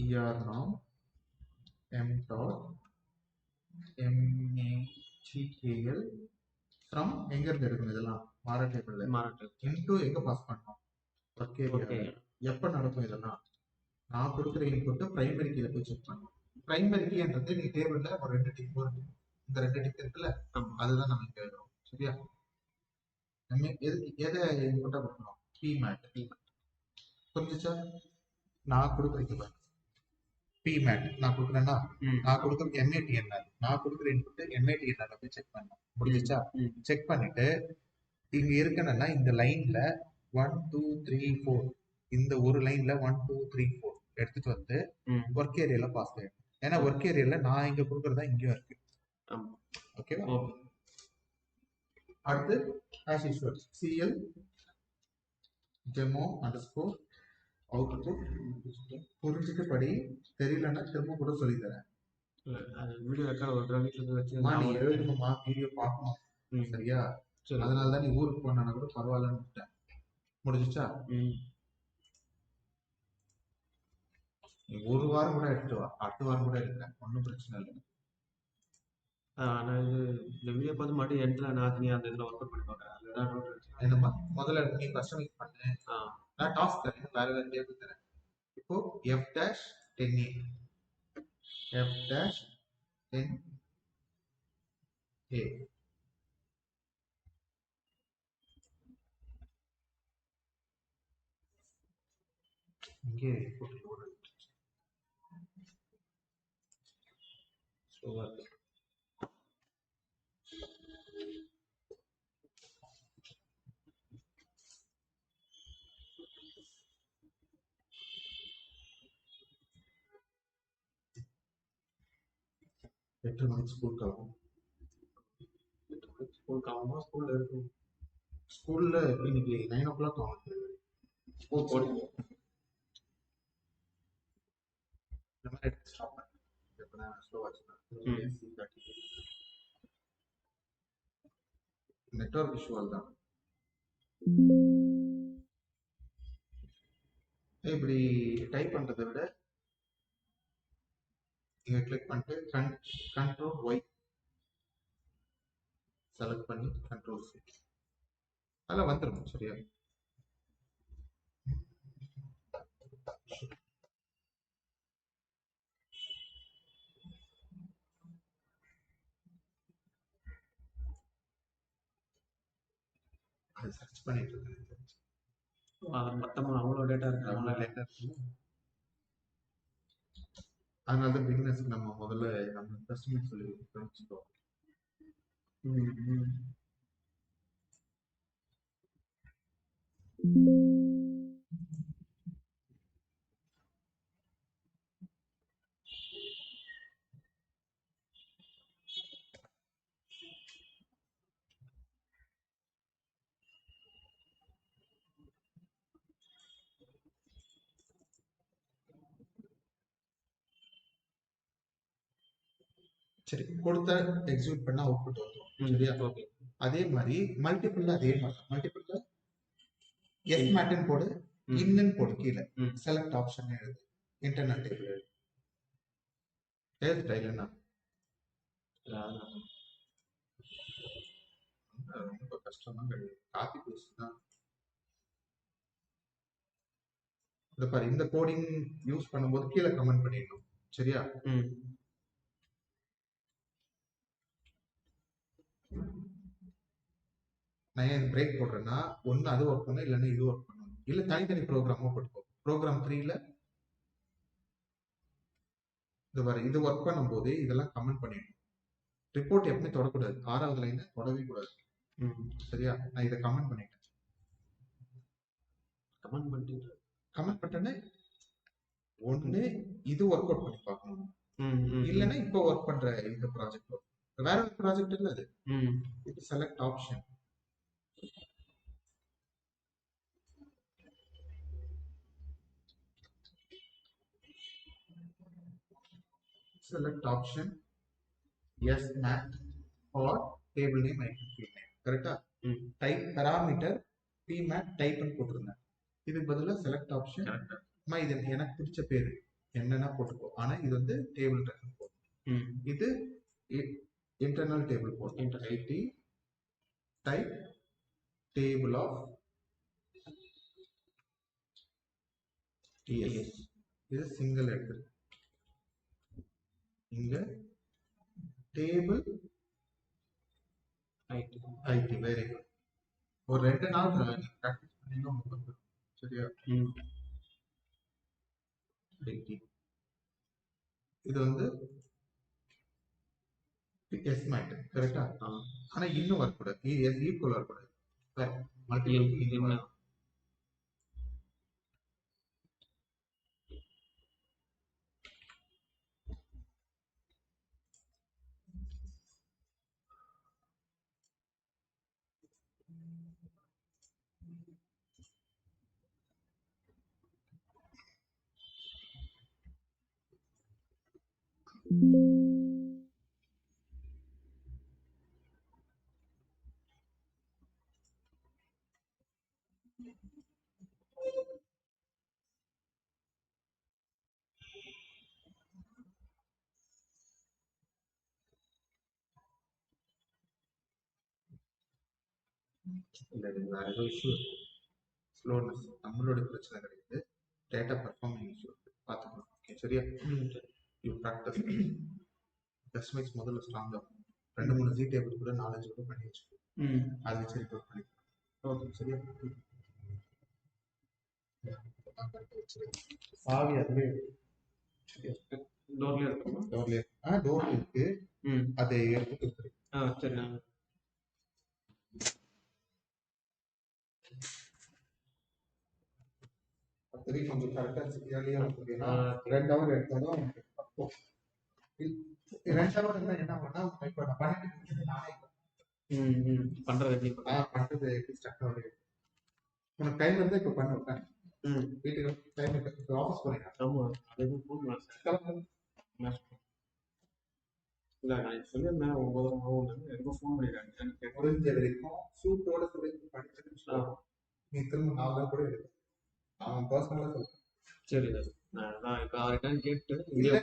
ERNOM MDOT MATKL from எங்க இருந்து எடுக்கணும், இதெல்லாம் மாற டேபிள்ல மாறட்டும். இன்டூ எங்க பாஸ் பண்ணோம் ஒர்க் ஓகே. ஏரியால. எப்ப நடக்கும் இதெல்லாம்? நான் கொடுக்குற இன்புட் பிரைமரி கீழ போய் செக் பண்ணும். பிரைமரி கீன்றது நீ டேபிள்ல ஒரு 2 டிக் வரும். இந்த 2 டிக் இருக்குல்ல, ஆமா. அதுதான் நம்ம இங்க எழுதுறோம். சரியா? நம்ம எதை இன்புட்டா கொடுக்கணும்? PMAT. புரிஞ்சுச்சா? நான் கொடுக்குறது பாரு. PMAT நான் கொடுக்குறேன்னா, நான் கொடுக்குற MAT என்ன? நான் கொடுக்குற இன்புட் MAT என்ன போய் செக் பண்ணணும். புரிஞ்சுச்சா? செக் பண்ணிட்டு இங்க இருக்கணும்னா இந்த லைன்ல 1 2 3 4 இந்த ஒரு லைன்ல 1 2 3 4 எடுத்துட்டு வந்து ஒர்க் ஏரியால பாஸ் பண்ணணும். ஏன்னா ஒர்க் ஏரியால நான் இங்க கொடுக்கறதா இங்கேயும் இருக்கு. ஓகேவா? அடுத்து as usual CL demo underscore output புரிஞ்சுட்டு படி, தெரியலன்னா திரும்ப கூட சொல்லி தரேன். வீடியோ ரெக்கார்ட் ஒரு வீட்டுல வச்சு நீ எழுதணுமா, வீடியோ பார்க்கணும். சரியா? அதனால தான் நீ ஊருக்கு போனா கூட பரவாயில்லன்னு விட்டேன். முடிஞ்சுச்சா? நீ ஒரு வாரம் கூட எடுத்துட்டு வா, அடுத்த வாரம் கூட எடுக்கிறேன், ஒன்றும் பிரச்சனை இல்லை. நான் இது இந்த வீடியோ பார்த்து மட்டும் எண்ட்ல நான் நீ அந்த இதில் ஒர்க் அவுட் பண்ணி பார்க்குறேன். அதுதான் என்னப்பா முதல்ல நீ கஸ்டமைஸ் பண்ணு. நான் டாஸ்க் தரேன், வேற வேற டேபிள் தரேன். இப்போ F dash 10A F dash 10A இங்கே போட்டு ஒரு ஸ்லோவா இருக்கு. எட்டு மணிக்கு ஸ்கூல் கிளம்பும். ஸ்கூல் கிளம்புமா? ஸ்கூல்ல இருக்கும். ஸ்கூல்ல இன்னைக்கு 9 o'clock ஆகும். ஸ்கூல் போடுவோம். இந்த மாதிரி எடுத்து ஸ்டாப் பண்ணு. எப்பனா ஸ்லோவா வச்சுக்கலாம். நெட்வொர்க் இஷ்யூவால் தான். இப்படி டைப் பண்றதை விட இங்க கிளிக் பண்ணிட்டு கண்ட்ரோல் ஒய் செலக்ட் பண்ணி கண்ட்ரோல் சி அதெல்லாம் வந்துடும். சரியா? அது சர்ச் பண்ணிட்டு இருக்கேன். மொத்தமா அவ்வளோ டேட்டா இருக்கு. அவ்வளோ டேட்டா இருக்கு. அதனால தான் பிகினர்ஸ்க்கு நம்ம முதல்ல நம்ம கஸ்டமர் சொல்லி வச்சுக்கோம். சரி, கொடுத்த எக்ஸிக்யூட் பண்ணா அவுட்புட் வந்துடும். சரியா? ஓகே. அதே மாதிரி மல்டிபிள்ல அதே மாதிரி மல்டிபிள்ல எஸ் மேட்டன் போடு, இன்னன் போடு, கீழே செலக்ட் ஆப்ஷன் எழுது, இன்டர்னல் டேபிள் எழுது. எழுதுட்டா இல்லைன்னா ரொம்ப கஷ்டம் தான் கிடையாது. காப்பி பேஸ்ட் தான். இந்த பாரு, இந்த கோடிங் யூஸ் பண்ணும்போது கீழே கமெண்ட் பண்ணிடணும். சரியா? நான் ஏன் பிரேக் போடுறேன்னா, ஒன்று அது ஒர்க் பண்ணும், இல்லைன்னா இது ஒர்க் பண்ணணும். இல்லை தனித்தனி ப்ரோக்ராமாக போட்டுக்கோ. ப்ரோக்ராம் 3ல இந்த பாரு, இது ஒர்க் பண்ணும்போது இதெல்லாம் கமெண்ட் பண்ணிடணும். ரிப்போர்ட் எப்பவுமே தொடக்கூடாது. 6வது லைனை தொடவே கூடாது. சரியா? நான் இதை கமெண்ட் பண்ணிட்டேன். கமெண்ட் பண்ணிட்டேன்னு ஒன்று இது ஒர்க் அவுட் பண்ணி பார்க்கணும், இல்லைன்னா இப்போ ஒர்க் பண்ற இந்த ப்ராஜெக்ட் வேற ஒரு ப்ராஜெக்ட் இல்லை. அது இது select option. select option yes mat or table name item field name. கரெக்டா? டைப் பாராமீட்டர் pmat டைப் னு போட்டுருந்தேன். இதுக்கு பதிலா select option மா இது எனக்கு பிடிச்ச பேரு என்னன்னா போட்டுக்கோ. ஆனா இது வந்து டேபிள் ரெக்கார்ட் போடும். இது இன்டர்னல் டேபிள் போடும். IT type table of TS. இது சிங்கிள் எடுத்து இங்க டேபிள் ஐடி. Very good. ஒரு 2 நாள் ப்ராக்டிஸ் பண்ணீங்கன்னா உங்களுக்கு வந்துரும். சரியா? ஐடி இது வந்து எஸ் மேட் கரெக்டா? ஆனா இன்னும் வரக்கூடாது, எஸ் ஈக்குவல் வரக்கூடாது. மல்டிபிள் வேற ஏதோ இஷ்யூ, ஸ்லோனஸ் நம்மளோட பிரச்சனை கிடையாது, டேட்டா பர்ஃபார்மிங் இஷ்யூ பார்த்துக்கலாம். ஓகே சரியா? யூ ப்ராக்டிஸ் கஸ்டமைஸ் முதல்ல ஸ்ட்ராங்கா 2-3 ஜி டேபிள் கூட 4-5 கூட பண்ணி வச்சுக்கோ. அதை வச்சு ரிப்போர்ட் பண்ணிக்கலாம். ஓகே சரியா? சாவி அதுவே டோர்லயே இருக்குமா? டோர்ல இருக்கு. அதை எடுத்துட்டு இருக்கு. சரி. சரி, கொஞ்சம் கரெக்டா ஏர்லியா வந்துட்டீங்கன்னா 2 ஹவர் எடுத்தாலும் 2 ஹவர் இருந்தா என்ன பண்ணா இப்ப நான் பண்ணிட்டு நானே பண்றது எப்படி ஸ்டார்ட் ஆகுது. உனக்கு டைம் இருந்தா இப்ப பண்ண விட்டேன். வீட்டுக்கு டைம் இருக்கு, ஆஃபீஸ் போறீங்க. ஆமா, அது ஃபோன் இல்ல, நான் சொல்லியிருந்தேன் 9 ஆகும். எனக்கு ஃபோன் பண்ணிருக்காங்க. முடிஞ்ச வரைக்கும் சூட்டோட சொல்லி படிச்சு நீ திரும்ப 4 நாள் கூட எடுக்கும். அவன் பர்சனலா சொல்றேன். சரி, நான் இப்போ அவர்கிட்ட கேட்டு வீடியோ